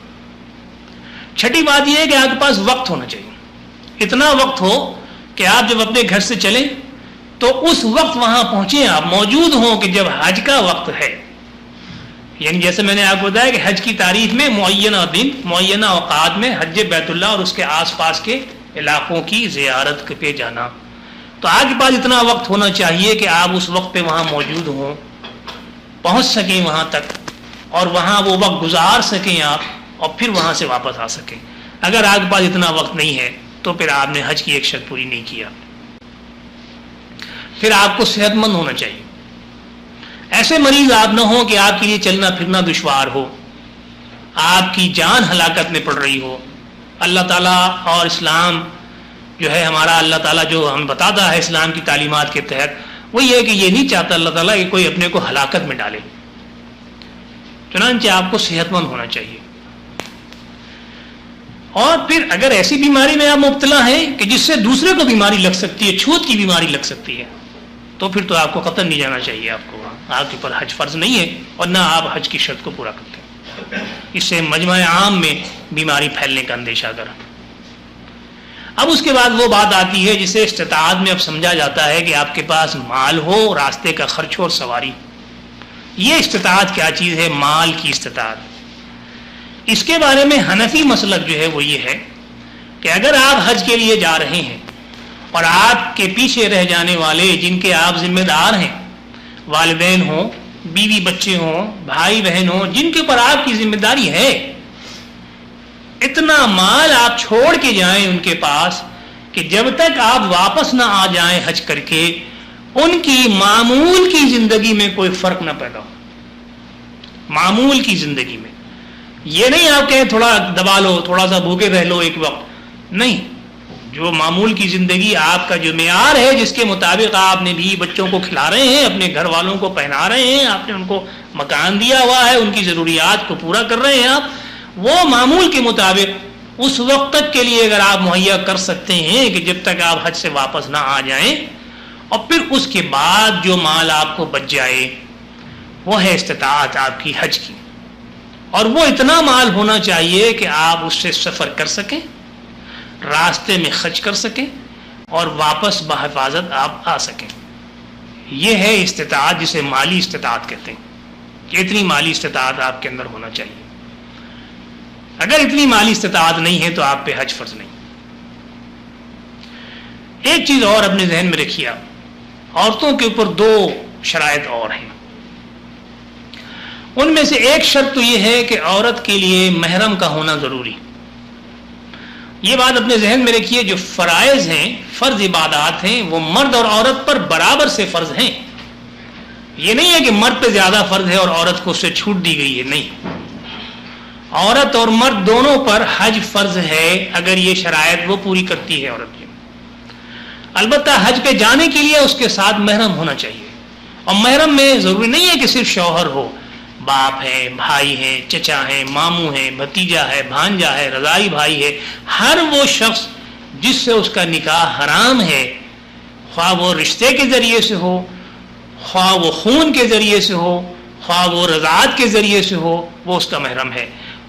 S2: چھٹی بات یہ ہے کہ آپ کے پاس وقت ہونا چاہیے، اتنا وقت ہو کہ آپ جب اپنے گھر سے چلیں تو اس وقت وہاں پہنچیں، آپ موجود ہوں کہ جب حج کا وقت ہے. یعنی جیسے میں نے آپ کو بتایا کہ حج کی تاریخ میں معینہ دن، معینہ اوقات میں حج بیت اللہ اور اس کے آس پاس کے علاقوں کی زیارت پہ جانا. تو آپ کے پاس اتنا وقت ہونا چاہیے کہ آپ اس وقت پہ وہاں موجود ہوں، پہنچ سکیں وہاں تک اور وہاں وہ وقت گزار سکیں آپ، اور پھر وہاں سے واپس آ سکیں. اگر آپ کے پاس اتنا وقت نہیں ہے تو پھر آپ نے حج کی ایک شرط پوری نہیں کیا. پھر آپ کو صحت مند ہونا چاہیے. ایسے مریض آپ نہ ہوں کہ آپ کے لیے چلنا پھرنا دشوار ہو، آپ کی جان ہلاکت میں پڑ رہی ہو. اللہ تعالیٰ اور اسلام جو ہے ہمارا، اللہ تعالیٰ جو ہمیں بتاتا ہے اسلام کی تعلیمات کے تحت، وہ یہ ہے کہ یہ نہیں چاہتا اللہ تعالیٰ کہ کوئی اپنے کو ہلاکت میں ڈالے. چنانچہ آپ کو صحت مند ہونا چاہیے. اور پھر اگر ایسی بیماری میں آپ مبتلا ہیں کہ جس سے دوسرے کو بیماری لگ سکتی ہے، چھوت کی بیماری لگ سکتی ہے، تو پھر تو آپ کو قطعاً نہیں جانا چاہیے. آپ کو آپ کے پر حج فرض نہیں ہے اور نہ آپ حج کی شرط کو پورا کرتے ہیں. اس سے مجمع عام میں بیماری پھیلنے کا اندیشہ کر. اب اس کے بعد وہ بات آتی ہے جسے استطاعت میں اب سمجھا جاتا ہے کہ آپ کے پاس مال ہو، راستے کا خرچ ہو اور سواری. یہ استطاعت کیا چیز ہے؟ مال کی استطاعت. اس کے بارے میں حنفی مسلک جو ہے وہ یہ ہے کہ اگر آپ حج کے لیے جا رہے ہیں اور آپ کے پیچھے رہ جانے والے جن کے آپ ذمہ دار ہیں، والدین ہوں، بیوی بچے ہوں، بھائی بہن ہوں، جن کے اوپر آپ کی ذمہ داری ہے، اتنا مال آپ چھوڑ کے جائیں ان کے پاس کہ جب تک آپ واپس نہ آ جائیں حج کر کے، ان کی معمول کی زندگی میں کوئی فرق نہ پیدا ہو. معمول کی زندگی میں یہ نہیں آپ کہیں تھوڑا دبا لو، تھوڑا سا بھوکے رہ لو ایک وقت، نہیں. جو معمول کی زندگی آپ کا جو معیار ہے جس کے مطابق آپ نے بھی بچوں کو کھلا رہے ہیں، اپنے گھر والوں کو پہنا رہے ہیں، آپ نے ان کو مکان دیا ہوا ہے، ان کی ضروریات کو پورا کر رہے ہیں آپ، وہ معمول کے مطابق اس وقت تک کے لیے اگر آپ مہیا کر سکتے ہیں کہ جب تک آپ حج سے واپس نہ آ جائیں، اور پھر اس کے بعد جو مال آپ کو بچ جائے وہ ہے استطاعت آپ کی حج کی. اور وہ اتنا مال ہونا چاہیے کہ آپ اس سے سفر کر سکیں، راستے میں خرچ کر سکیں اور واپس بحفاظت آپ آ سکیں. یہ ہے استطاعت جسے مالی استطاعت کہتے ہیں کہ اتنی مالی استطاعت آپ کے اندر ہونا چاہیے. اگر اتنی مالی استطاعت نہیں ہے تو آپ پہ حج فرض نہیں. ایک چیز اور اپنے ذہن میں رکھیے، عورتوں کے اوپر دو شرائط اور ہیں. ان میں سے ایک شرط تو یہ ہے کہ عورت کے لیے محرم کا ہونا ضروری. یہ بات اپنے ذہن میں رکھیے، جو فرائض ہیں، فرض عبادات ہیں، وہ مرد اور عورت پر برابر سے فرض ہیں. یہ نہیں ہے کہ مرد پہ زیادہ فرض ہے اور عورت کو اس سے چھوٹ دی گئی ہے، نہیں. عورت اور مرد دونوں پر حج فرض ہے اگر یہ شرائط وہ پوری کرتی ہے عورت کی. البتہ حج پہ جانے کے لیے اس کے ساتھ محرم ہونا چاہیے. اور محرم میں ضروری نہیں ہے کہ صرف شوہر ہو، باپ ہے، بھائی ہیں، چچا ہیں، ماموں ہیں، بھتیجا ہے، بھانجا ہے، رضائی بھائی ہے. ہر وہ شخص جس سے اس کا نکاح حرام ہے، خواہ وہ رشتے کے ذریعے سے ہو، خواہ وہ خون کے ذریعے سے ہو، خواہ وہ رضاعت کے ذریعے سے ہو، وہ اس کا محرم ہے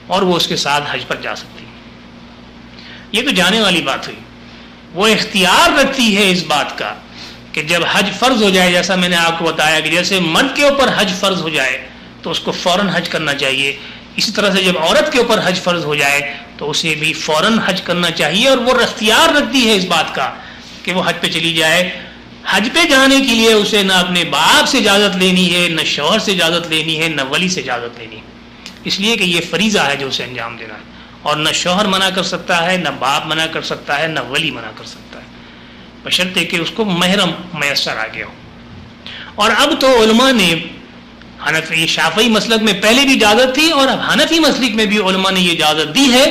S2: اور وہ اس کے ساتھ حج پر جا سکتی ہے. یہ تو جانے والی بات ہوئی. وہ اختیار رکھتی ہے اس بات کا کہ جب حج فرض ہو جائے، جیسا میں نے آپ کو بتایا کہ جیسے مرد کے اوپر حج فرض ہو جائے تو اس کو فوراً حج کرنا چاہیے، اسی طرح سے جب عورت کے اوپر حج فرض ہو جائے تو اسے بھی فوراً حج کرنا چاہیے. اور وہ اختیار رکھتی ہے اس بات کا کہ وہ حج پہ چلی جائے. حج پہ جانے کے لیے اسے نہ اپنے باپ سے اجازت لینی ہے، نہ شوہر سے اجازت لینی ہے، نہ ولی سے اجازت لینی ہے، اس لیے کہ یہ فریضہ ہے جو اسے انجام دینا ہے. اور نہ شوہر منع کر سکتا ہے، نہ باپ منع کر سکتا ہے، نہ ولی منع کر سکتا ہے، بشرطے کہ اس کو محرم میسر آ گیا ہو۔ اور اب تو علماء نے حنفی شافعی مسلک میں پہلے بھی اجازت تھی، اور اب حنفی مسلک میں بھی علماء نے یہ اجازت دی ہے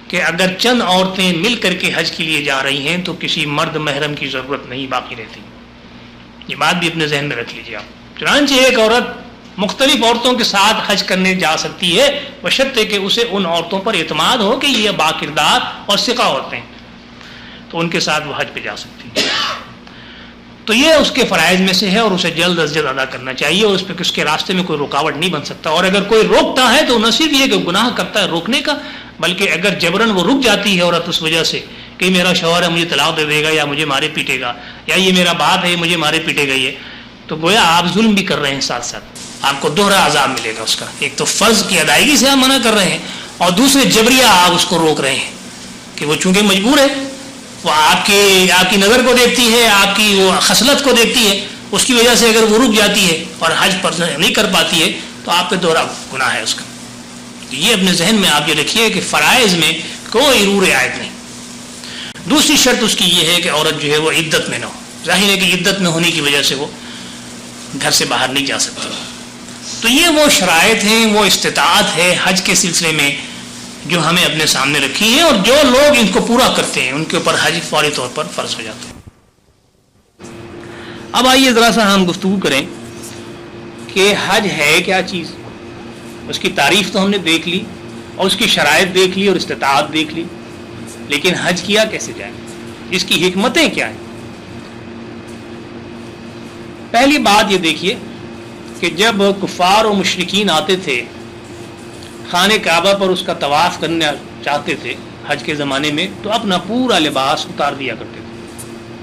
S2: کہ اگر چند عورتیں مل کر کے حج کے لیے جا رہی ہیں تو کسی مرد محرم کی ضرورت نہیں باقی رہتی۔ یہ بات بھی اپنے ذہن میں رکھ لیجیے آپ۔ چنانچہ ایک عورت مختلف عورتوں کے ساتھ حج کرنے جا سکتی ہے بشرطے کہ اسے ان عورتوں پر اعتماد ہو کہ یہ باکردار اور ثقہ عورتیں، تو ان کے ساتھ وہ حج پہ جا سکتی ہے۔ تو یہ اس کے فرائض میں سے ہے اور اسے جلد از جلد ادا کرنا چاہیے، اور اس پہ اس کے راستے میں کوئی رکاوٹ نہیں بن سکتا۔ اور اگر کوئی روکتا ہے تو نہ صرف یہ کہ گناہ کرتا ہے روکنے کا، بلکہ اگر جبرن وہ رک جاتی ہے عورت اس وجہ سے کہ میرا شوہر ہے مجھے طلاق دے دے گا، یا مجھے مارے پیٹے گا، یا یہ میرا باپ ہے مجھے مارے پیٹے گا، یہ تو گویا آپ ظلم بھی کر رہے ہیں، ساتھ ساتھ آپ کو دوہرا عذاب ملے گا اس کا۔ ایک تو فرض کی ادائیگی سے آپ منع کر رہے ہیں، اور دوسرے جبریہ آپ اس کو روک رہے ہیں کہ وہ چونکہ مجبور ہے، وہ آپ کی نظر کو دیکھتی ہے، آپ کی وہ خصلت کو دیکھتی ہے، اس کی وجہ سے اگر وہ رک جاتی ہے اور حج پر نہیں کر پاتی ہے تو آپ پہ دوہرا گناہ ہے اس کا۔ یہ اپنے ذہن میں آپ یہ رکھیے کہ فرائض میں کوئی رو رعایت نہیں۔ دوسری شرط اس کی یہ ہے کہ عورت جو ہے وہ عدت میں نہ ہو۔ ظاہر ہے کہ عدت میں ہونے کی وجہ سے وہ گھر سے باہر نہیں جا سکتی۔ تو یہ وہ شرائط ہیں، وہ استطاعت ہے حج کے سلسلے میں جو ہمیں اپنے سامنے رکھی ہے، اور جو لوگ ان کو پورا کرتے ہیں ان کے اوپر حج فوری طور پر فرض ہو جاتا ہے۔ اب آئیے ذرا سا ہم گفتگو کریں کہ حج ہے کیا چیز۔ اس کی تعریف تو ہم نے دیکھ لی، اور اس کی شرائط دیکھ لی، اور استطاعت دیکھ لی، لیکن حج کیا کیسے جائے، اس کی حکمتیں کیا ہیں۔ پہلی بات یہ دیکھیے کہ جب کفار و مشرکین آتے تھے خانہ کعبہ پر اس کا طواف کرنا چاہتے تھے حج کے زمانے میں، تو اپنا پورا لباس اتار دیا کرتے تھے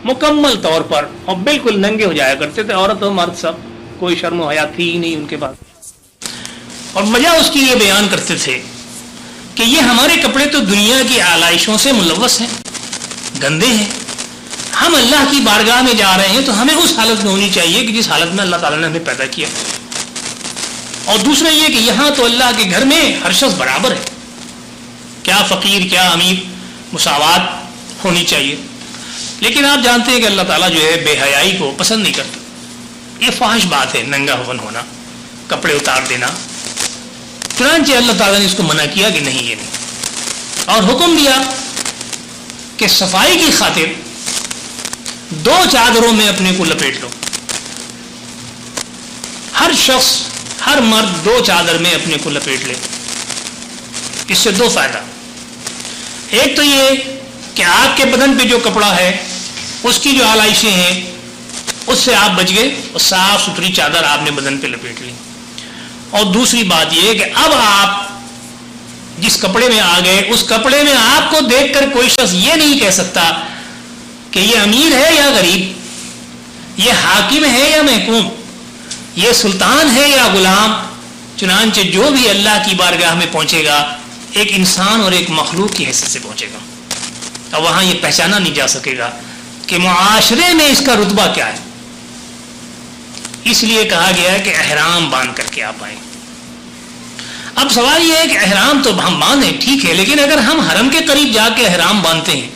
S2: مکمل طور پر، اور بالکل ننگے ہو جایا کرتے تھے، عورت و مرد سب، کوئی شرم و حیا تھی ہی نہیں ان کے پاس۔ اور وجہ اس کی یہ بیان کرتے تھے کہ یہ ہمارے کپڑے تو دنیا کی آلائشوں سے ملوث ہیں، گندے ہیں، ہم اللہ کی بارگاہ میں جا رہے ہیں تو ہمیں اس حالت میں ہونی چاہیے کہ جس حالت میں اللہ تعالیٰ نے ہمیں پیدا کیا۔ اور دوسرا یہ کہ یہاں تو اللہ کے گھر میں ہر شخص برابر ہے، کیا فقیر کیا امیر، مساوات ہونی چاہیے۔ لیکن آپ جانتے ہیں کہ اللہ تعالیٰ جو ہے بے حیائی کو پسند نہیں کرتا، یہ فحش بات ہے ننگا ہون ہونا، کپڑے اتار دینا۔ چنانچہ اللہ تعالیٰ نے اس کو منع کیا کہ نہیں یہ نہیں، اور حکم دیا کہ صفائی کی خاطر 2 چادروں میں اپنے کو لپیٹ لو۔ ہر شخص، ہر مرد 2 چادر میں اپنے کو لپیٹ لے۔ اس سے 2 فائدہ، ایک تو یہ کہ آپ کے بدن پہ جو کپڑا ہے اس کی جو آلائشیں ہیں اس سے آپ بچ گئے، اور صاف ستھری چادر آپ نے بدن پہ لپیٹ لی۔ اور دوسری بات یہ کہ اب آپ جس کپڑے میں آ گئے اس کپڑے میں آپ کو دیکھ کر کوئی شخص یہ نہیں کہہ سکتا کہ یہ امیر ہے یا غریب، یہ حاکم ہے یا محکوم، یہ سلطان ہے یا غلام۔ چنانچہ جو بھی اللہ کی بارگاہ میں پہنچے گا ایک انسان اور ایک مخلوق کی حیثیت سے پہنچے گا، اور وہاں یہ پہچانا نہیں جا سکے گا کہ معاشرے میں اس کا رتبہ کیا ہے۔ اس لیے کہا گیا ہے کہ احرام باندھ کر کے آپ آئیں۔ اب سوال یہ ہے کہ احرام تو ہم باندھیں ٹھیک ہے، لیکن اگر ہم حرم کے قریب جا کے احرام باندھتے ہیں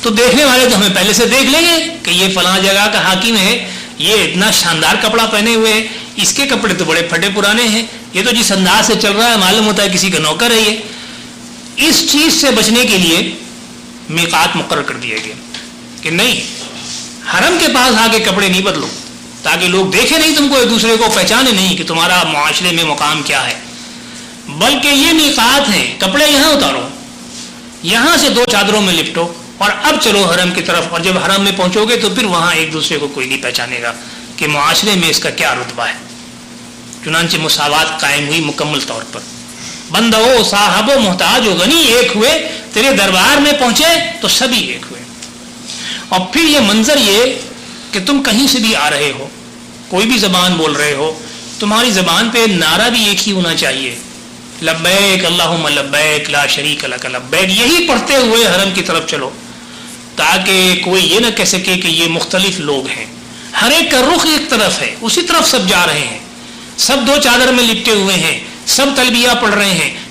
S2: تو دیکھنے والے تو ہمیں پہلے سے دیکھ لیں گے کہ یہ فلاں جگہ کا حاکم ہے، یہ اتنا شاندار کپڑا پہنے ہوئے ہے، اس کے کپڑے تو بڑے پھٹے پرانے ہیں، یہ تو جس انداز سے چل رہا ہے معلوم ہوتا ہے کسی کا نوکر ہے یہ۔ اس چیز سے بچنے کے لیے میقات مقرر کر دیا گیا کہ نہیں، حرم کے پاس آ کے کپڑے نہیں بدلو، تاکہ لوگ دیکھیں نہیں تم کو، ایک دوسرے کو پہچانے نہیں کہ تمہارا معاشرے میں مقام کیا ہے، بلکہ یہ میقات ہیں، کپڑے یہاں اتارو، یہاں سے 2 چادروں میں لپٹو، اور اب چلو حرم کی طرف، اور جب حرم میں پہنچو گے تو پھر وہاں ایک دوسرے کو کوئی نہیں پہچانے گا کہ معاشرے میں اس کا کیا رتبہ ہے۔ چنانچہ مساوات قائم ہوئی مکمل طور پر، بندہ ہو، صاحب ہو، محتاج ہو، غنی ایک ہوئے، تیرے دربار میں پہنچے تو سبھی ایک ہوئے۔ اور پھر یہ منظر یہ کہ تم کہیں سے بھی آ رہے ہو، کوئی بھی زبان بول رہے ہو، تمہاری زبان پہ نعرہ بھی ایک ہی ہونا چاہیے، لبیک اللہم لبیک لا شریک لک لبیک، یہی پڑھتے ہوئے حرم کی طرف چلو، تاکہ کوئی یہ نہ کہہ سکے کہ یہ مختلف لوگ ہیں، ہر ایک کا رخ ایک طرف ہے، اسی طرف سب جا رہے ہیں، سب 2 چادر میں لپٹے ہوئے ہیں، سب تلبیہ پڑھ رہے ہیں،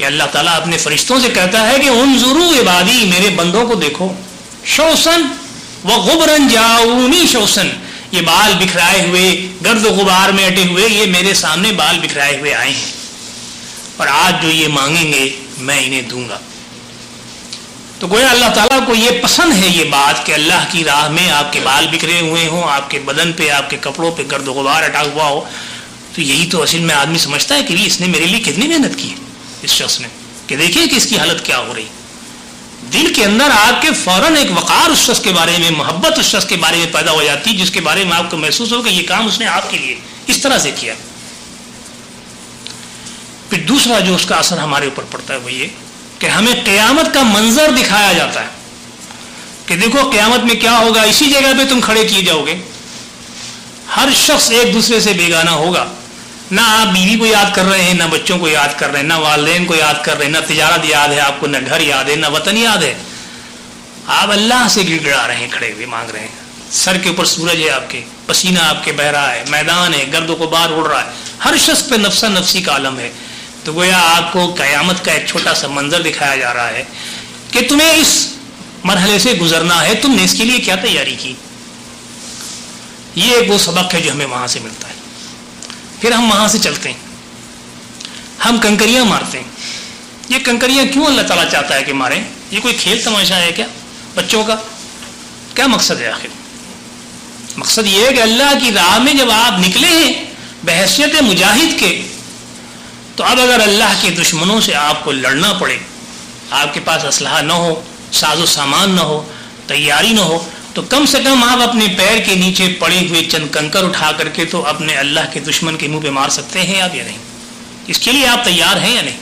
S2: کہ اللہ تعالیٰ اپنے فرشتوں سے کہتا ہے کہ انظروا عبادی، میرے بندوں کو دیکھو، شوسن و غبرن جاؤنی شوسن، یہ بال بکھرائے ہوئے، گرد و غبار میں اٹے ہوئے، یہ میرے سامنے بال بکھرائے ہوئے آئے ہیں، اور آج جو یہ مانگیں گے میں انہیں دوں گا۔ تو گویا اللہ تعالیٰ کو یہ پسند ہے یہ بات کہ اللہ کی راہ میں آپ کے بال بکھرے ہوئے ہوں، آپ کے بدن پہ، آپ کے کپڑوں پہ گرد و غبار اٹا ہوا ہو، تو یہی تو اصل میں آدمی سمجھتا ہے کہ اس نے میرے لیے کتنی محنت کی ہے، اس شخص نے، کہ دیکھیں کہ اس کی حالت کیا ہو رہی۔ دل کے اندر آپ کے فوراً ایک وقار اس شخص کے بارے میں، محبت اس شخص کے بارے میں پیدا ہو جاتی، جس کے بارے میں آپ کو محسوس ہو کہ یہ کام اس نے آپ کے لیے اس طرح سے کیا۔ پھر دوسرا جو اس کا اثر ہمارے اوپر پڑتا ہے وہ یہ کہ ہمیں قیامت کا منظر دکھایا جاتا ہے کہ دیکھو قیامت میں کیا ہوگا، اسی جگہ پہ تم کھڑے کیے جاؤ گے، ہر شخص ایک دوسرے سے بیگانہ ہوگا، نہ آپ بیوی کو یاد کر رہے ہیں، نہ بچوں کو یاد کر رہے ہیں، نہ والدین کو یاد کر رہے ہیں، نہ تجارت یاد ہے آپ کو، نہ گھر یاد ہے، نہ وطن یاد ہے، آپ اللہ سے گڑ گڑا رہے ہیں، کھڑے ہوئے مانگ رہے ہیں، سر کے اوپر سورج ہے آپ کے، پسینہ آپ کے بہ رہا ہے، میدان ہے، گرد و غبار اڑ رہا ہے، ہر شخص پہ نفسا نفسی کا عالم ہے۔ تو گویا آپ کو قیامت کا ایک چھوٹا سا منظر دکھایا جا رہا ہے کہ تمہیں اس مرحلے سے گزرنا ہے، تم نے اس کے لیے کیا تیاری کی۔ یہ ایک وہ سبق ہے جو ہمیں وہاں سے ملتا ہے۔ پھر ہم وہاں سے چلتے ہیں، ہم کنکریاں مارتے ہیں۔ یہ کنکریاں کیوں اللہ تعالیٰ چاہتا ہے کہ ماریں؟ یہ کوئی کھیل تماشا ہے کیا بچوں کا؟ کیا مقصد ہے آخر؟ مقصد یہ ہے کہ اللہ کی راہ میں جب آپ نکلے ہیں بحیثیت مجاہد کے، تو اب اگر اللہ کے دشمنوں سے آپ کو لڑنا پڑے، آپ کے پاس اسلحہ نہ ہو، ساز و سامان نہ ہو، تیاری نہ ہو، تو کم سے کم آپ اپنے پیر کے نیچے پڑے ہوئے چند کنکر اٹھا کر کے تو اپنے اللہ کے دشمن کے منہ پہ مار سکتے ہیں آپ یا نہیں؟ اس کے لیے آپ تیار ہیں یا نہیں؟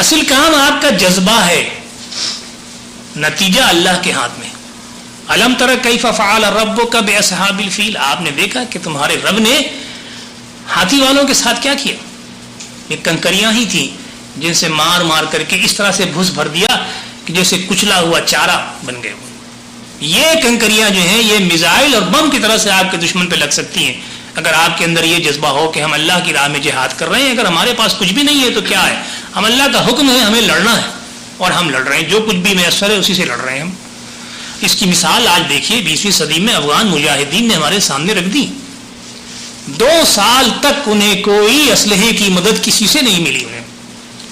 S2: اصل کام آپ کا جذبہ ہے، نتیجہ اللہ کے ہاتھ میں۔ الم تر کیف فعل ربک باصحاب الفیل، آپ نے دیکھا کہ تمہارے رب نے ہاتھی والوں کے ساتھ کیا کیا؟ یہ کنکریاں ہی تھیں جن سے مار مار کر کے اس طرح سے بھس بھر دیا کہ جیسے کچلا ہوا چارہ بن گئے۔ یہ کنکریاں جو ہیں یہ میزائل اور بم کی طرح سے آپ کے دشمن پہ لگ سکتی ہیں اگر آپ کے اندر یہ جذبہ ہو کہ ہم اللہ کی راہ میں جہاد کر رہے ہیں۔ اگر ہمارے پاس کچھ بھی نہیں ہے تو کیا ہے، ہم اللہ کا حکم ہے، ہمیں لڑنا ہے اور ہم لڑ رہے ہیں، جو کچھ بھی میسر ہے اسی سے لڑ رہے ہیں ہم۔ اس کی مثال آج دیکھیے 20ویں صدی میں افغان مجاہدین نے ہمارے سامنے رکھ دی۔ 2 سال تک انہیں کوئی اسلحے کی مدد کسی سے نہیں ملی، انہیں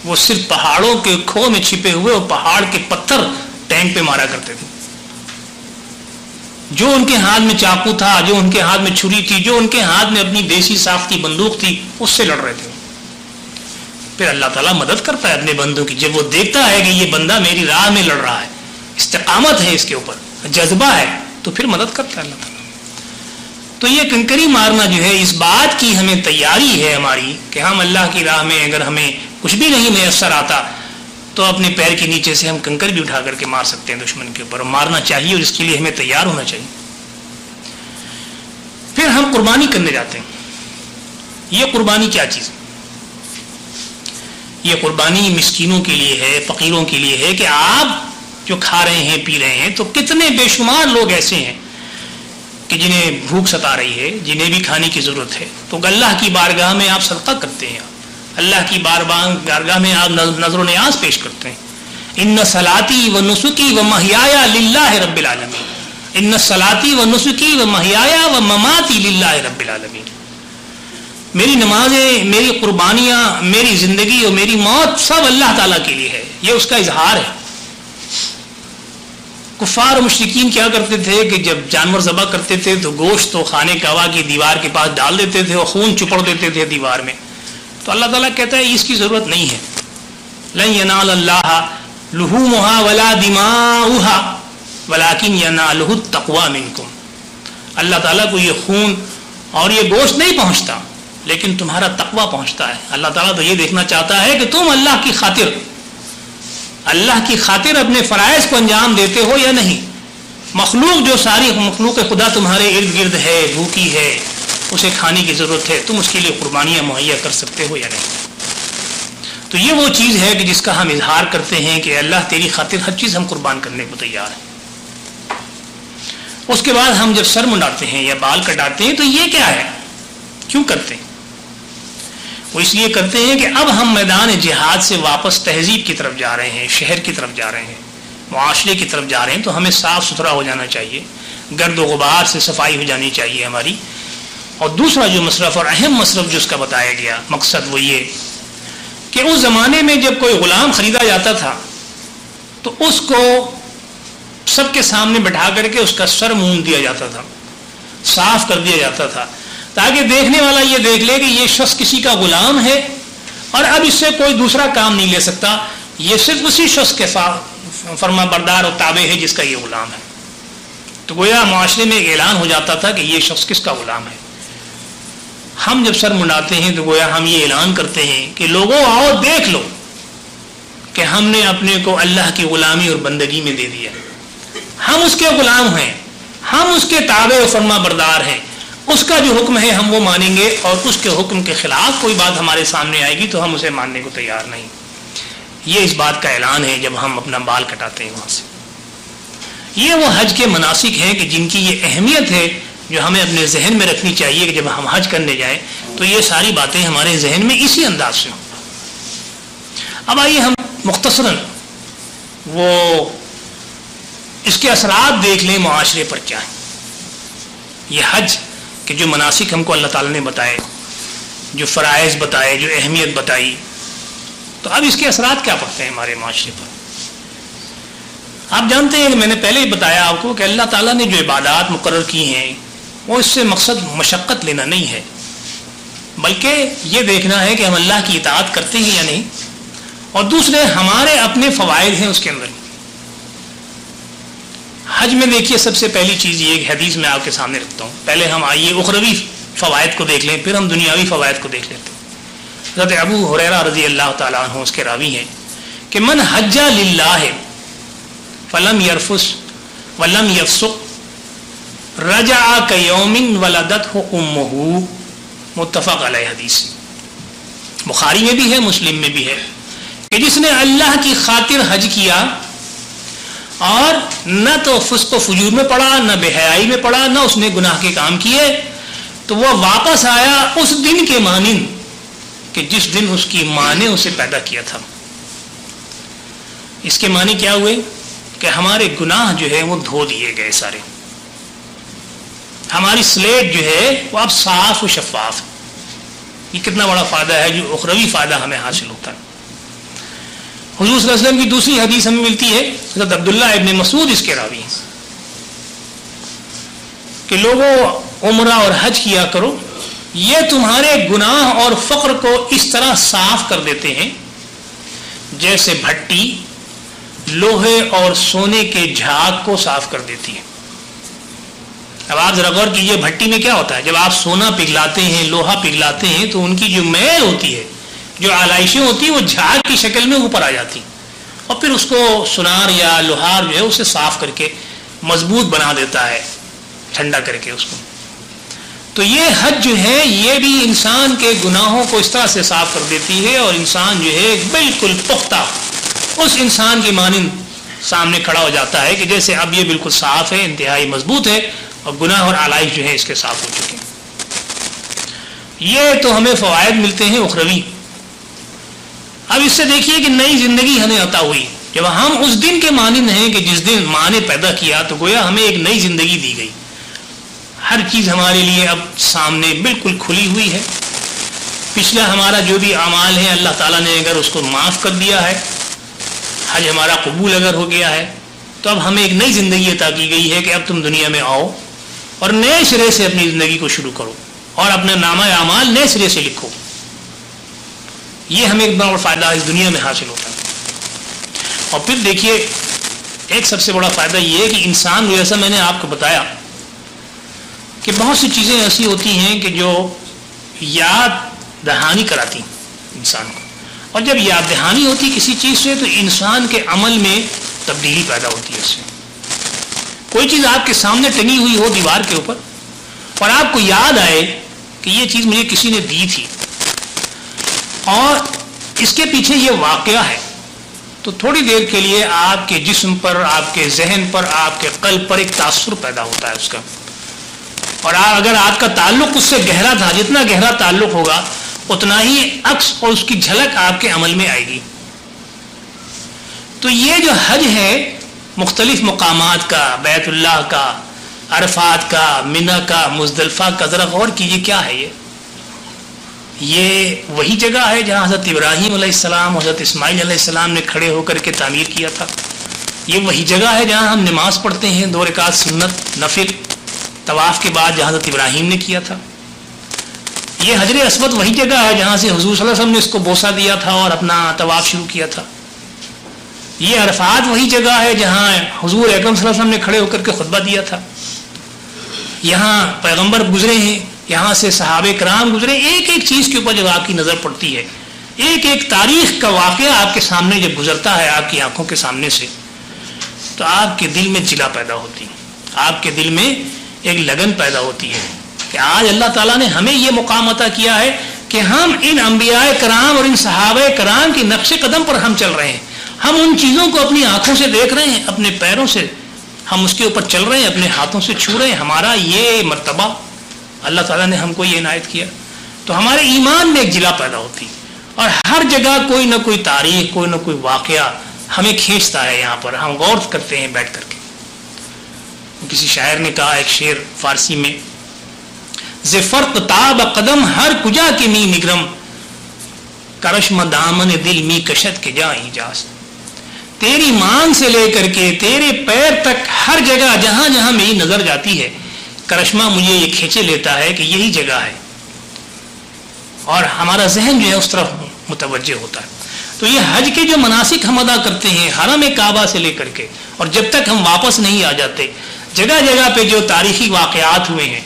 S2: وہ صرف پہاڑوں کے کھو میں چھپے ہوئے اور پہاڑ کے پتھر ٹینک پہ مارا کرتے تھے۔ جو ان کے ہاتھ میں چاقو تھا، جو ان کے ہاتھ میں چھری تھی، جو ان کے ہاتھ میں اپنی دیسی ساختی بندوق تھی، اس سے لڑ رہے تھے۔ پھر اللہ تعالیٰ مدد کرتا ہے اپنے بندوں کی، جب وہ دیکھتا ہے کہ یہ بندہ میری راہ میں لڑ رہا ہے، استقامت ہے اس کے اوپر، جذبہ ہے، تو پھر مدد کرتا ہے اللہ تعالیٰ۔ تو یہ کنکری مارنا جو ہے اس بات کی ہمیں تیاری ہے ہماری کہ ہم اللہ کی راہ میں اگر ہمیں کچھ بھی نہیں میسر آتا تو اپنے پیر کے نیچے سے ہم کنکر بھی اٹھا کر کے مار سکتے ہیں دشمن کے اوپر، مارنا چاہیے اور اس کے لیے ہمیں تیار ہونا چاہیے۔ پھر ہم قربانی کرنے جاتے ہیں۔ یہ قربانی کیا چیز ہے؟ یہ قربانی مسکینوں کے لیے ہے، فقیروں کے لیے ہے کہ آپ جو کھا رہے ہیں پی رہے ہیں تو کتنے بے شمار لوگ ایسے ہیں کہ جنہیں بھوک ستا رہی ہے، جنہیں بھی کھانے کی ضرورت ہے، تو اللہ کی بارگاہ میں آپ صدقہ کرتے ہیں، اللہ کی بارگاہ میں آپ نظر و نیاز پیش کرتے ہیں۔ ان صلاتی و نسکی و محیایا للہ رب العالمین، ان صلاتی و نسکی و محیایا و مماتی للہ رب العالمین، میری نمازیں، میری قربانیاں، میری زندگی اور میری موت سب اللہ تعالیٰ کے لیے ہے۔ یہ اس کا اظہار ہے۔ کفار و مشرکین کیا کرتے تھے کہ جب جانور ذبح کرتے تھے تو گوشت تو خانے کعبہ کی دیوار کے پاس ڈال دیتے تھے اور خون چپڑ دیتے تھے دیوار میں۔ تو اللہ تعالیٰ کہتا ہے اس کی ضرورت نہیں ہے۔ لن ینال اللہ لحومها ولا دماؤها ولکن ینالہ التقوی منکم، اللہ تعالیٰ کو یہ خون اور یہ گوشت نہیں پہنچتا لیکن تمہارا تقوی پہنچتا ہے۔ اللہ تعالیٰ تو یہ دیکھنا چاہتا ہے کہ تم اللہ کی خاطر اپنے فرائض کو انجام دیتے ہو یا نہیں۔ مخلوق جو ساری مخلوق خدا تمہارے ارد گرد ہے، بھوکی ہے، اسے کھانے کی ضرورت ہے، تم اس کے لیے قربانیاں مہیا کر سکتے ہو یا نہیں؟ تو یہ وہ چیز ہے کہ جس کا ہم اظہار کرتے ہیں کہ اللہ تیری خاطر ہر چیز ہم قربان کرنے کو تیار ہیں۔ اس کے بعد ہم جب سر منڈاتے ہیں یا بال کٹاتے ہیں تو یہ کیا ہے، کیوں کرتے ہیں؟ وہ اس لیے کرتے ہیں کہ اب ہم میدان جہاد سے واپس تہذیب کی طرف جا رہے ہیں، شہر کی طرف جا رہے ہیں، معاشرے کی طرف جا رہے ہیں، تو ہمیں صاف ستھرا ہو جانا چاہیے، گرد و غبار سے صفائی ہو جانی چاہیے ہماری. اور دوسرا جو مصرف اور اہم مصرف جو اس کا بتایا گیا مقصد وہ یہ کہ اس زمانے میں جب کوئی غلام خریدا جاتا تھا تو اس کو سب کے سامنے بٹھا کر کے اس کا سر مون دیا جاتا تھا، صاف کر دیا جاتا تھا، تاکہ دیکھنے والا یہ دیکھ لے کہ یہ شخص کسی کا غلام ہے اور اب اس سے کوئی دوسرا کام نہیں لے سکتا، یہ صرف اسی شخص کے فرما بردار اور تابع ہے جس کا یہ غلام ہے. تو گویا معاشرے میں ایک اعلان ہو جاتا تھا کہ یہ شخص کس کا غلام ہے. ہم جب سر منڈاتے ہیں تو گویا ہم یہ اعلان کرتے ہیں کہ لوگوں آؤ دیکھ لو کہ ہم نے اپنے کو اللہ کی غلامی اور بندگی میں دے دیا، ہم اس کے غلام ہیں، ہم اس کے تابع و فرما بردار ہیں، اس کا جو حکم ہے ہم وہ مانیں گے، اور اس کے حکم کے خلاف کوئی بات ہمارے سامنے آئے گی تو ہم اسے ماننے کو تیار نہیں. یہ اس بات کا اعلان ہے جب ہم اپنا بال کٹاتے ہیں وہاں سے. یہ وہ حج کے مناسک ہیں کہ جن کی یہ اہمیت ہے جو ہمیں اپنے ذہن میں رکھنی چاہیے کہ جب ہم حج کرنے جائیں تو یہ ساری باتیں ہمارے ذہن میں اسی انداز سے ہوں. اب آئیے ہم مختصراً وہ اس کے اثرات دیکھ لیں معاشرے پر کیا ہیں. یہ حج کے جو مناسک ہم کو اللہ تعالیٰ نے بتائے، جو فرائض بتائے، جو اہمیت بتائی، تو اب اس کے اثرات کیا پڑتے ہیں ہمارے معاشرے پر. آپ جانتے ہیں کہ میں نے پہلے ہی بتایا آپ کو کہ اللہ تعالیٰ نے جو عبادات مقرر کی ہیں وہ اس سے مقصد مشقت لینا نہیں ہے، بلکہ یہ دیکھنا ہے کہ ہم اللہ کی اطاعت کرتے ہیں یا نہیں، اور دوسرے ہمارے اپنے فوائد ہیں اس کے اندر. حج میں دیکھیے سب سے پہلی چیز یہ ایک حدیث میں آپ کے سامنے رکھتا ہوں. پہلے ہم آئیے اخروی فوائد کو دیکھ لیں، پھر ہم دنیاوی فوائد کو دیکھ لیتے ہیں. حضرت ابو ہریرہ رضی اللہ تعالیٰ عنہ اس کے راوی ہیں کہ من حج للہ فلم یرفس ولم یفسق رجع کیوم ولدتہ امہ، متفق علیہ حدیث. بخاری میں بھی ہے، مسلم میں بھی ہے کہ جس نے اللہ کی خاطر حج کیا اور نہ تو فسق و فجور میں پڑا، نہ بے حیائی میں پڑا، نہ اس نے گناہ کے کام کیے، تو وہ واپس آیا اس دن کے مانند کہ جس دن اس کی ماں نے اسے پیدا کیا تھا. اس کے معنی کیا ہوئے کہ ہمارے گناہ جو ہے وہ دھو دیے گئے سارے، ہماری سلیٹ جو ہے وہ اب صاف و شفاف. یہ کتنا بڑا فائدہ ہے جو اخروی فائدہ ہمیں حاصل ہوتا ہے. حضور صلی اللہ علیہ وسلم کی دوسری حدیث ہمیں ملتی ہے، حضرت عبداللہ ابن مسعود اس کے راوی ہیں کہ لوگوں عمرہ اور حج کیا کرو، یہ تمہارے گناہ اور فقر کو اس طرح صاف کر دیتے ہیں جیسے بھٹی لوہے اور سونے کے جھاگ کو صاف کر دیتی ہے. اب آپ ذرا غور کیجئے، بھٹی میں کیا ہوتا ہے؟ جب آپ سونا پگھلاتے ہیں، لوہا پگھلاتے ہیں، تو ان کی جو میل ہوتی ہے، جو آلائشیں ہوتی ہیں، وہ جھاگ کی شکل میں اوپر آ جاتی، اور پھر اس کو سنار یا لوہار جو ہے اسے صاف کر کے مضبوط بنا دیتا ہے، ٹھنڈا کر کے اس کو. تو یہ حج جو ہے یہ بھی انسان کے گناہوں کو اس طرح سے صاف کر دیتی ہے، اور انسان جو ہے بالکل پختہ اس انسان کی مانند سامنے کھڑا ہو جاتا ہے کہ جیسے اب یہ بالکل صاف ہے، انتہائی مضبوط ہے، اور گناہ اور آلائش جو ہے اس کے صاف ہو چکے ہیں. یہ تو ہمیں فوائد ملتے ہیں اخروی. اب اس سے دیکھیے کہ نئی زندگی ہمیں عطا ہوئی جب ہم اس دن کے مانند ہیں کہ جس دن ماں نے پیدا کیا، تو گویا ہمیں ایک نئی زندگی دی گئی. ہر چیز ہمارے لیے اب سامنے بالکل کھلی ہوئی ہے. پچھلا ہمارا جو بھی اعمال ہیں اللہ تعالیٰ نے اگر اس کو معاف کر دیا ہے، حج ہمارا قبول اگر ہو گیا ہے، تو اب ہمیں ایک نئی زندگی عطا کی گئی ہے کہ اب تم دنیا میں آؤ اور نئے سرے سے اپنی زندگی کو شروع کرو اور اپنا نامہ اعمال نئے سرے سے لکھو. یہ ہمیں ایک بڑا فائدہ اس دنیا میں حاصل ہوتا ہے. اور پھر دیکھیے ایک سب سے بڑا فائدہ یہ ہے کہ انسان، جیسا میں نے آپ کو بتایا کہ بہت سی چیزیں ایسی ہوتی ہیں کہ جو یاد دہانی کراتی انسان کو، اور جب یاد دہانی ہوتی کسی چیز سے تو انسان کے عمل میں تبدیلی پیدا ہوتی ہے. اس سے کوئی چیز آپ کے سامنے ٹنگی ہوئی ہو دیوار کے اوپر اور آپ کو یاد آئے کہ یہ چیز مجھے کسی نے دی تھی اور اس کے پیچھے یہ واقعہ ہے، تو تھوڑی دیر کے لیے آپ کے جسم پر، آپ کے ذہن پر، آپ کے قلب پر ایک تاثر پیدا ہوتا ہے اس کا. اور اگر آپ کا تعلق اس سے گہرا تھا، جتنا گہرا تعلق ہوگا اتنا ہی عکس اور اس کی جھلک آپ کے عمل میں آئے گی. تو یہ جو حج ہے مختلف مقامات کا، بیت اللہ کا، عرفات کا، منی کا، مزدلفہ کا، ذرا غور کیجیے کیا ہے یہ وہی جگہ ہے جہاں حضرت ابراہیم علیہ السلام، حضرت اسماعیل علیہ السلام نے کھڑے ہو کر کے تعمیر کیا تھا. یہ وہی جگہ ہے جہاں ہم نماز پڑھتے ہیں 2 رکعت سنت نفل طواف کے بعد، جہاں حضرت ابراہیم نے کیا تھا. یہ حجر اسود وہی جگہ ہے جہاں سے حضور صلی اللہ علیہ وسلم نے اس کو بوسہ دیا تھا اور اپنا طواف شروع کیا تھا. یہ عرفات وہی جگہ ہے جہاں حضور اکرم صلی اللہ علیہ وسلم نے کھڑے ہو کر کے خطبہ دیا تھا. یہاں پیغمبر گزرے ہیں، یہاں سے صحابہ کرام گزرے. ایک ایک چیز کے اوپر جب آپ کی نظر پڑتی ہے، ایک ایک تاریخ کا واقعہ آپ کے سامنے جب گزرتا ہے آپ کی آنکھوں کے سامنے سے، تو آپ کے دل میں جلا پیدا ہوتی ہے، آپ کے دل میں ایک لگن پیدا ہوتی ہے کہ آج اللہ تعالیٰ نے ہمیں یہ مقام عطا کیا ہے کہ ہم ان انبیاء کرام اور ان صحابہ کرام کی نقش قدم پر ہم چل رہے ہیں. ہم ان چیزوں کو اپنی آنکھوں سے دیکھ رہے ہیں، اپنے پیروں سے ہم اس کے اوپر چل رہے ہیں، اپنے ہاتھوں سے چھو رہے ہیں. ہمارا یہ مرتبہ اللہ تعالیٰ نے ہم کو یہ عنایت کیا، تو ہمارے ایمان میں ایک جلا پیدا ہوتی اور ہر جگہ کوئی نہ کوئی تاریخ، کوئی نہ کوئی واقعہ ہمیں کھینچتا ہے. یہاں پر ہم غور کرتے ہیں بیٹھ کر کے. کسی شاعر نے کہا ایک شعر فارسی میں، زفرت تاب قدم ہر کجا کے می نگرم، کرشم دامن دل می کشت کے جا ایجاز. تیری مان سے لے کر کے تیرے پیر تک ہر جگہ جہاں جہاں میری نظر جاتی ہے، کرشمہ مجھے یہ کھینچے لیتا ہے کہ یہی جگہ ہے، اور ہمارا ذہن جو ہے اس طرف متوجہ ہوتا ہے. تو یہ حج کے جو مناسک ہم ادا کرتے ہیں حرم کعبہ سے لے کر کے، اور جب تک ہم واپس نہیں آ جاتے، جگہ جگہ پہ جو تاریخی واقعات ہوئے ہیں،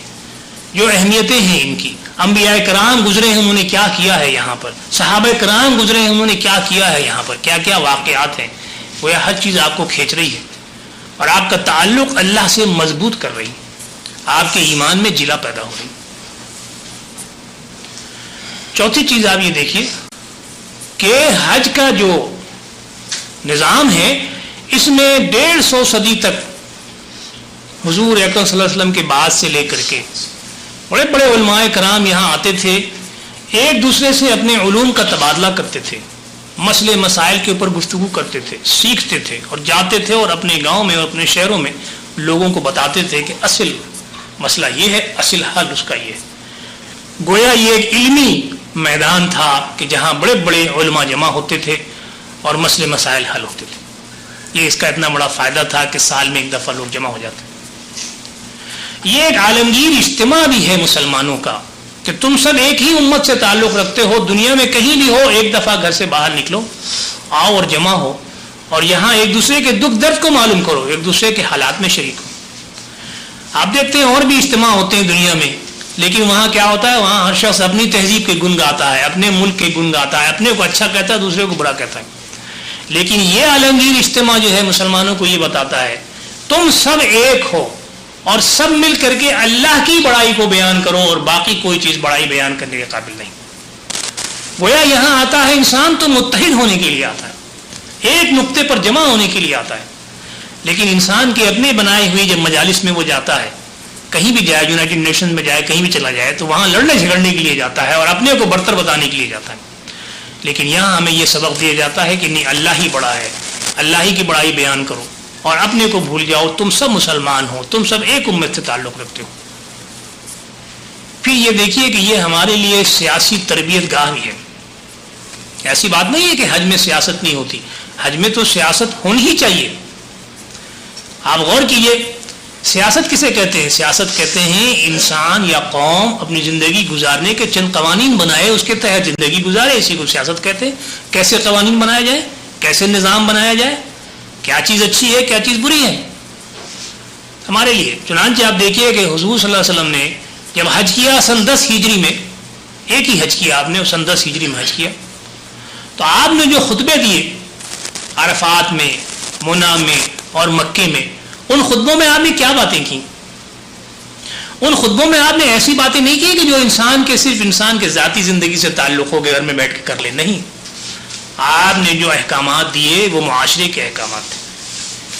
S2: جو اہمیتیں ہیں ان کی، انبیاء کرام گزرے ہیں انہوں نے کیا کیا ہے یہاں پر، صحابہ کرام گزرے ہیں انہوں نے کیا کیا ہے یہاں پر، کیا کیا واقعات ہیں، وہ ہر چیز آپ کو کھینچ رہی ہے اور آپ کا تعلق اللہ سے مضبوط کر رہی ہے، آپ کے ایمان میں جلا پیدا ہو رہی. چوتھی چیز آپ یہ دیکھیے کہ حج کا جو نظام ہے اس میں 150 صدی تک حضور اکرم صلی اللہ علیہ وسلم کے بعد سے لے کر کے بڑے بڑے علماء کرام یہاں آتے تھے، ایک دوسرے سے اپنے علوم کا تبادلہ کرتے تھے، مسئلے مسائل کے اوپر گفتگو کرتے تھے، سیکھتے تھے اور جاتے تھے اور اپنے گاؤں میں اور اپنے شہروں میں لوگوں کو بتاتے تھے کہ اصل مسئلہ یہ ہے، اصل حل اس کا یہ ہے. گویا یہ ایک علمی میدان تھا کہ جہاں بڑے بڑے علماء جمع ہوتے تھے اور مسئلے مسائل حل ہوتے تھے. یہ اس کا اتنا بڑا فائدہ تھا کہ سال میں ایک دفعہ لوگ جمع ہو جاتے. یہ ایک عالمگیر اجتماع بھی ہے مسلمانوں کا کہ تم سب ایک ہی امت سے تعلق رکھتے ہو، دنیا میں کہیں بھی ہو، ایک دفعہ گھر سے باہر نکلو، آؤ اور جمع ہو اور یہاں ایک دوسرے کے دکھ درد کو معلوم کرو، ایک دوسرے کے حالات میں شریک ہو. آپ دیکھتے ہیں اور بھی اجتماع ہوتے ہیں دنیا میں، لیکن وہاں کیا ہوتا ہے، وہاں ہر شخص اپنی تہذیب کے گن گاتا ہے، اپنے ملک کے گن گاتا ہے، اپنے کو اچھا کہتا ہے، دوسرے کو برا کہتا ہے. لیکن یہ عالمگیر اجتماع جو ہے مسلمانوں کو یہ بتاتا ہے تم سب ایک ہو اور سب مل کر کے اللہ کی بڑائی کو بیان کرو اور باقی کوئی چیز بڑائی بیان کرنے کے قابل نہیں. گویا یہاں آتا ہے انسان تو متحد ہونے کے لیے آتا ہے، ایک نقطے پر جمع ہونے کے لیے آتا ہے، لیکن انسان کے اپنے بنائے ہوئی جب مجالس میں وہ جاتا ہے، کہیں بھی جائے، یونائٹڈ نیشنز میں جائے، کہیں بھی چلا جائے، تو وہاں لڑنے جھگڑنے کے لیے جاتا ہے اور اپنے کو برتر بتانے کے لیے جاتا ہے. لیکن یہاں ہمیں یہ سبق دیا جاتا ہے کہ نہیں، اللہ ہی بڑا ہے، اللہ ہی کی بڑائی بیان کرو اور اپنے کو بھول جاؤ، تم سب مسلمان ہو، تم سب ایک امت سے تعلق رکھتے ہو. پھر یہ دیکھیے کہ یہ ہمارے لیے سیاسی تربیت گاہ بھی ہے. ایسی بات نہیں ہے کہ حج میں سیاست نہیں ہوتی، حج میں تو سیاست ہونی ہی چاہیے. آپ غور کیجئے، سیاست کسے کہتے ہیں؟ سیاست کہتے ہیں انسان یا قوم اپنی زندگی گزارنے کے چند قوانین بنائے، اس کے تحت زندگی گزارے، اسی کو سیاست کہتے ہیں. کیسے قوانین بنایا جائے، کیسے نظام بنایا جائے، کیا چیز اچھی ہے، کیا چیز بری ہے ہمارے لیے. چنانچہ آپ دیکھیے کہ حضور صلی اللہ علیہ وسلم نے جب حج کیا سن 10 ہجری میں، ایک ہی حج کیا آپ نے، سن 10 ہجری میں حج کیا، تو آپ نے جو خطبے دیے عرفات میں، منی میں اور مکے میں، ان خطبوں میں آپ نے کیا باتیں کی؟ ان خطبوں میں آپ نے ایسی باتیں نہیں کی کہ جو انسان کے صرف انسان کے ذاتی زندگی سے تعلق ہو، گھر میں بیٹھ کے کر لے. نہیں، آپ نے جو احکامات دیے وہ معاشرے کے احکامات تھے،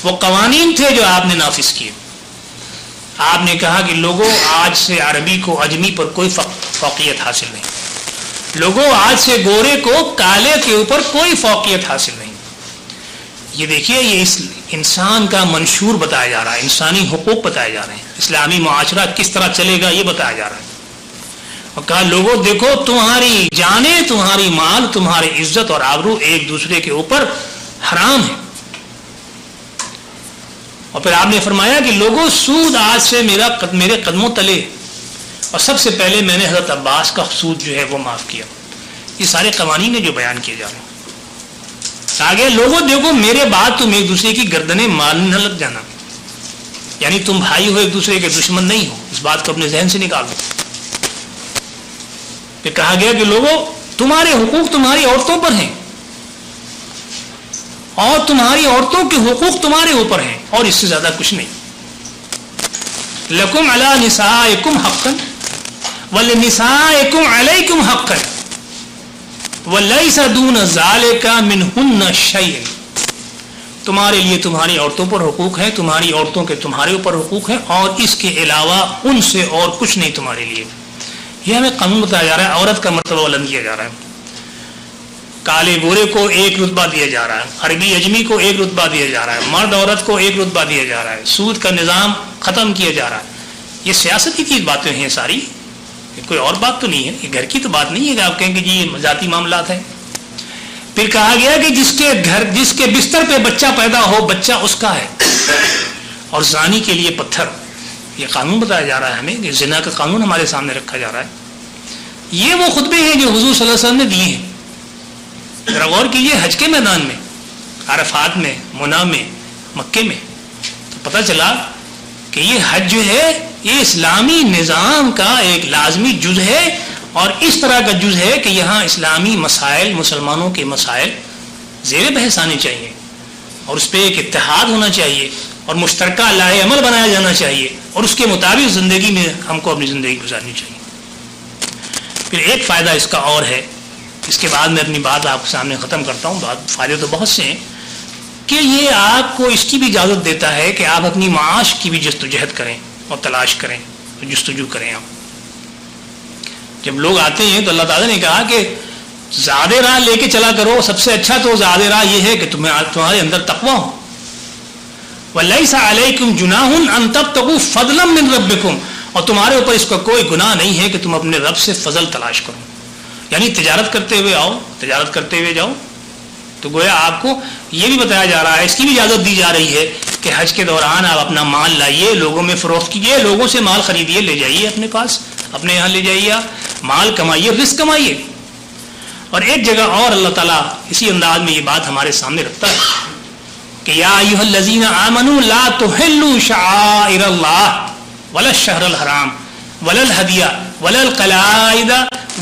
S2: وہ قوانین تھے جو آپ نے نافذ کیے. آپ نے کہا کہ لوگوں، آج سے عربی کو عجمی پر کوئی فوقیت حاصل نہیں. لوگوں آج سے گورے کو کالے کے اوپر کوئی فوقیت حاصل نہیں. یہ دیکھیے یہ اس انسان کا منشور بتایا جا رہا ہے, انسانی حقوق بتائے جا رہے ہیں, اسلامی معاشرہ کس طرح چلے گا یہ بتایا جا رہا ہے. اور کہا لوگوں دیکھو تمہاری جانیں, تمہاری مال, تمہاری عزت اور آبرو ایک دوسرے کے اوپر حرام ہے. اور پھر آپ نے فرمایا کہ لوگوں سود آج سے میرے قدموں تلے, اور سب سے پہلے میں نے حضرت عباس کا سود جو ہے وہ معاف کیا. یہ سارے قوانین جو بیان کیے جا رہے ہیں. آگے لوگوں دیکھو میرے بعد تم ایک دوسرے کی گردنیں مارنے نہ لگ جانا, یعنی تم بھائی ہو ایک دوسرے کے دشمن نہیں ہو, اس بات کو اپنے ذہن سے نکال دو. پھر کہا گیا کہ لوگوں تمہارے حقوق تمہاری عورتوں پر ہیں اور تمہاری عورتوں کے حقوق تمہارے اوپر ہیں, اور اس سے زیادہ کچھ نہیں. لکم علی نسائکم حقا ولنسائکم علیکم حقا ولیس دون ذالک منہن شیء. تمہارے لیے تمہاری عورتوں پر حقوق ہے, تمہاری عورتوں کے تمہارے اوپر حقوق ہے, اور اس کے علاوہ ان سے اور کچھ نہیں تمہارے لیے. یہ ہمیں قانون بتایا جا رہا ہے. عورت کا مرتبہ بلند کیا جا رہا ہے. کالے گورے کو ایک رتبہ دیا جا رہا ہے, عربی اجمی کو ایک رتبہ دیا جا رہا ہے, مرد عورت کو ایک رتبہ دیا جا رہا ہے, سود کا نظام ختم کیا جا رہا ہے. یہ سیاستی کی باتیں ہیں ساری, کوئی اور بات تو نہیں ہے, یہ گھر کی تو بات نہیں ہے کہ آپ کہیں کہ جی یہ ذاتی معاملات ہیں. پھر کہا گیا کہ جس کے بستر پہ بچہ پیدا ہو بچہ اس کا ہے, اور زانی کے لیے پتھر. یہ قانون بتایا جا رہا ہے ہمیں کہ زنا کا قانون ہمارے سامنے رکھا جا رہا ہے. یہ وہ خطبے ہیں جو حضور صلی اللہ علیہ وسلم نے دیے ہیں. ذرا غور کیجیے, حج کے میدان میں, عرفات میں, منی میں, مکے میں, تو پتہ چلا کہ یہ حج جو ہے یہ اسلامی نظام کا ایک لازمی جز ہے, اور اس طرح کا جز ہے کہ یہاں اسلامی مسائل, مسلمانوں کے مسائل زیر بحث آنے چاہیے, اور اس پہ ایک اتحاد ہونا چاہیے, اور مشترکہ لائحہ عمل بنایا جانا چاہیے, اور اس کے مطابق زندگی میں ہم کو اپنی زندگی گزارنی چاہیے. پھر ایک فائدہ اس کا اور ہے, اس کے بعد میں اپنی بات آپ کے سامنے ختم کرتا ہوں. فائدے تو بہت سے ہیں کہ یہ آپ کو اس کی بھی اجازت دیتا ہے کہ آپ اپنی معاش کی بھی جستجہد کریں اور تلاش کریں, جستجو کریں. آپ جب لوگ آتے ہیں تو اللہ تعالیٰ نے کہا کہ زیادہ راہ لے کے چلا کرو, سب سے اچھا تو زیادہ راہ یہ ہے کہ تمہارے اندر تقویٰ ہو. وَلَيْسَ عَلَيْكُمْ جُنَاحٌ أَن تَبْتَغُوا فَضْلًا مِّن رَبِّكُمْ, اور تمہارے اوپر اس کا کوئی گناہ نہیں ہے کہ تم اپنے رب سے فضل تلاش کرو. یعنی تجارت کرتے ہوئے آؤ, تجارت کرتے ہوئے جاؤ. تو گویا آپ کو یہ بھی بتایا جا رہا ہے, اس کی بھی اجازت دی جا رہی ہے کہ حج کے دوران آپ اپنا مال لائیے, لوگوں میں فروخت کیجیے, لوگوں سے مال خریدیے, لے جائیے اپنے پاس, اپنے یہاں لے جائیے, مال کمائیے, رزق کمائیے. اور ایک جگہ اور اللہ تعالیٰ اسی انداز میں یہ بات ہمارے سامنے رکھتا ہے کہ یا ایھا الذین آمنوا لا تحلوا شعائر اللہ ولا الشہر الحرام ولا الہدی ولا القلائد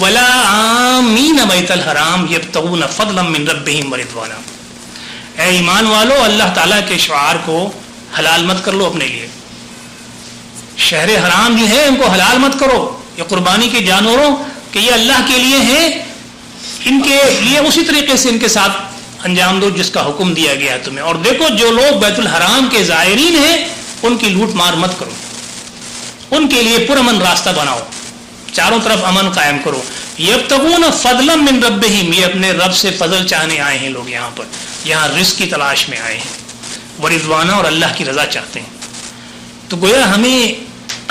S2: ولا آمین بیت الحرام یبتغون فضلا من ربہم ورضوانا. اے ایمان والو, اللہ تعالیٰ کے شعار کو حلال مت کر لو اپنے لیے. شہر حرام جو ہے ان کو حلال مت کرو, یہ قربانی کے جانوروں کہ یہ اللہ کے لیے ہیں, ان کے لیے اسی طریقے سے ان کے ساتھ انجام دو جس کا حکم دیا گیا ہے تمہیں. اور دیکھو جو لوگ بیت الحرام کے زائرین ہیں ان کی لوٹ مار مت کرو, ان کے لیے پرامن راستہ بناؤ, چاروں طرف امن قائم کرو. یبتغون فضلا من ربہم, یہ اپنے رب سے فضل چاہنے آئے ہیں لوگ, یہاں پر یہاں رزق کی تلاش میں آئے ہیں, ورضوانا, اور اللہ کی رضا چاہتے ہیں. تو گویا ہمیں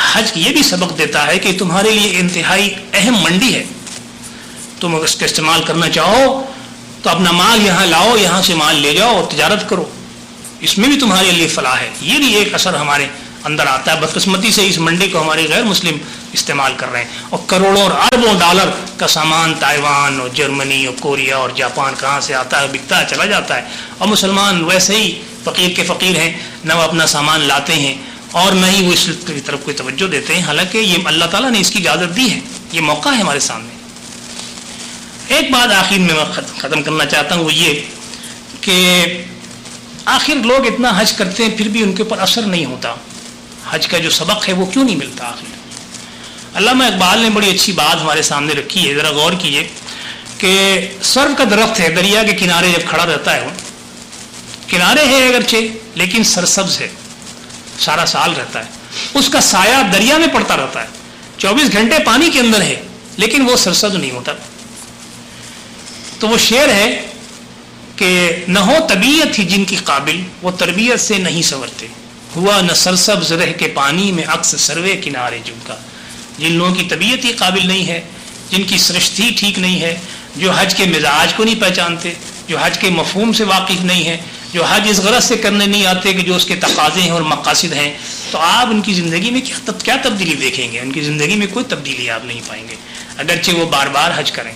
S2: حج یہ بھی سبق دیتا ہے کہ تمہارے لیے انتہائی اہم منڈی ہے, تم اس کا استعمال کرنا چاہو تو اپنا مال یہاں لاؤ, یہاں سے مال لے جاؤ اور تجارت کرو, اس میں بھی تمہارے لیے فلاح ہے. یہ بھی ایک اثر ہمارے اندر آتا ہے. بدقسمتی سے اس منڈی کو ہمارے غیر مسلم استعمال کر رہے ہیں, اور کروڑوں اور اربوں ڈالر کا سامان تائیوان اور جرمنی اور کوریا اور جاپان کہاں سے آتا ہے, بکتا ہے, چلا جاتا ہے, اور مسلمان ویسے ہی فقیر کے فقیر ہیں, نہ وہ اپنا سامان لاتے ہیں اور نہ ہی وہ اس کی طرف کوئی توجہ دیتے ہیں, حالانکہ یہ اللہ تعالیٰ نے اس کی اجازت دی ہے, یہ موقع ہے ہمارے سامنے. ایک بات آخر میں ختم کرنا چاہتا ہوں, وہ یہ کہ آخر لوگ اتنا حج کرتے ہیں پھر بھی ان کے اوپر اثر نہیں ہوتا. حج کا جو سبق ہے وہ کیوں نہیں ملتا آخر؟ علامہ اقبال نے بڑی اچھی بات ہمارے سامنے رکھی ہے, ذرا غور کیجیے کہ سرو کا درخت ہے دریا کے کنارے, جب کھڑا رہتا ہے وہ کنارے ہے اگرچہ لیکن سرسبز ہے, سارا سال رہتا ہے, اس کا سایہ دریا میں پڑتا رہتا ہے, 24 گھنٹے پانی کے اندر ہے لیکن وہ سرسبز نہیں ہوتا. تو وہ شعر ہے کہ نہ ہو طبیعت ہی جن کی قابل وہ تربیت سے نہیں سنورتے، ہوا نہ سرسبز رہ کے پانی میں عکس سروے کنارے جھمکا. جن لوگوں کی طبیعت ہی قابل نہیں ہے، جن کی سرشتی ٹھیک نہیں ہے، جو حج کے مزاج کو نہیں پہچانتے، جو حج کے مفہوم سے واقف نہیں ہے، جو حج اس غرض سے کرنے نہیں آتے کہ جو اس کے تقاضے ہیں اور مقاصد ہیں، تو آپ ان کی زندگی میں کیا تبدیلی دیکھیں گے؟ ان کی زندگی میں کوئی تبدیلی آپ نہیں پائیں گے، اگرچہ وہ بار بار حج کریں.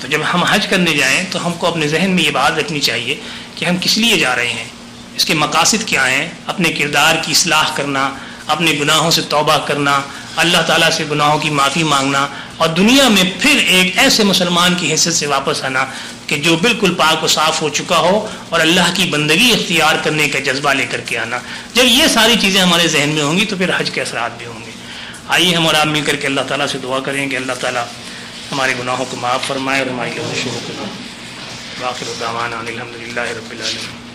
S2: تو جب ہم حج کرنے جائیں تو ہم کو اپنے ذہن میں یہ بات رکھنی چاہیے کہ ہم کس لیے جا رہے ہیں، اس کے مقاصد کیا ہیں. اپنے کردار کی اصلاح کرنا، اپنے گناہوں سے توبہ کرنا، اللہ تعالیٰ سے گناہوں کی معافی مانگنا، اور دنیا میں پھر ایک ایسے مسلمان کی حیثیت سے واپس آنا کہ جو بالکل پاک و صاف ہو چکا ہو اور اللہ کی بندگی اختیار کرنے کا جذبہ لے کر کے آنا. جب یہ ساری چیزیں ہمارے ذہن میں ہوں گی تو پھر حج کے اثرات بھی ہوں گے. آئیے ہم اور آپ مل کر کے اللہ تعالیٰ سے دعا کریں کہ اللہ تعالیٰ ہمارے گناہوں کو معاف فرمائے اور ہماری لوگوں کو. باقی دعوانا الحمدللہ رب العالمین.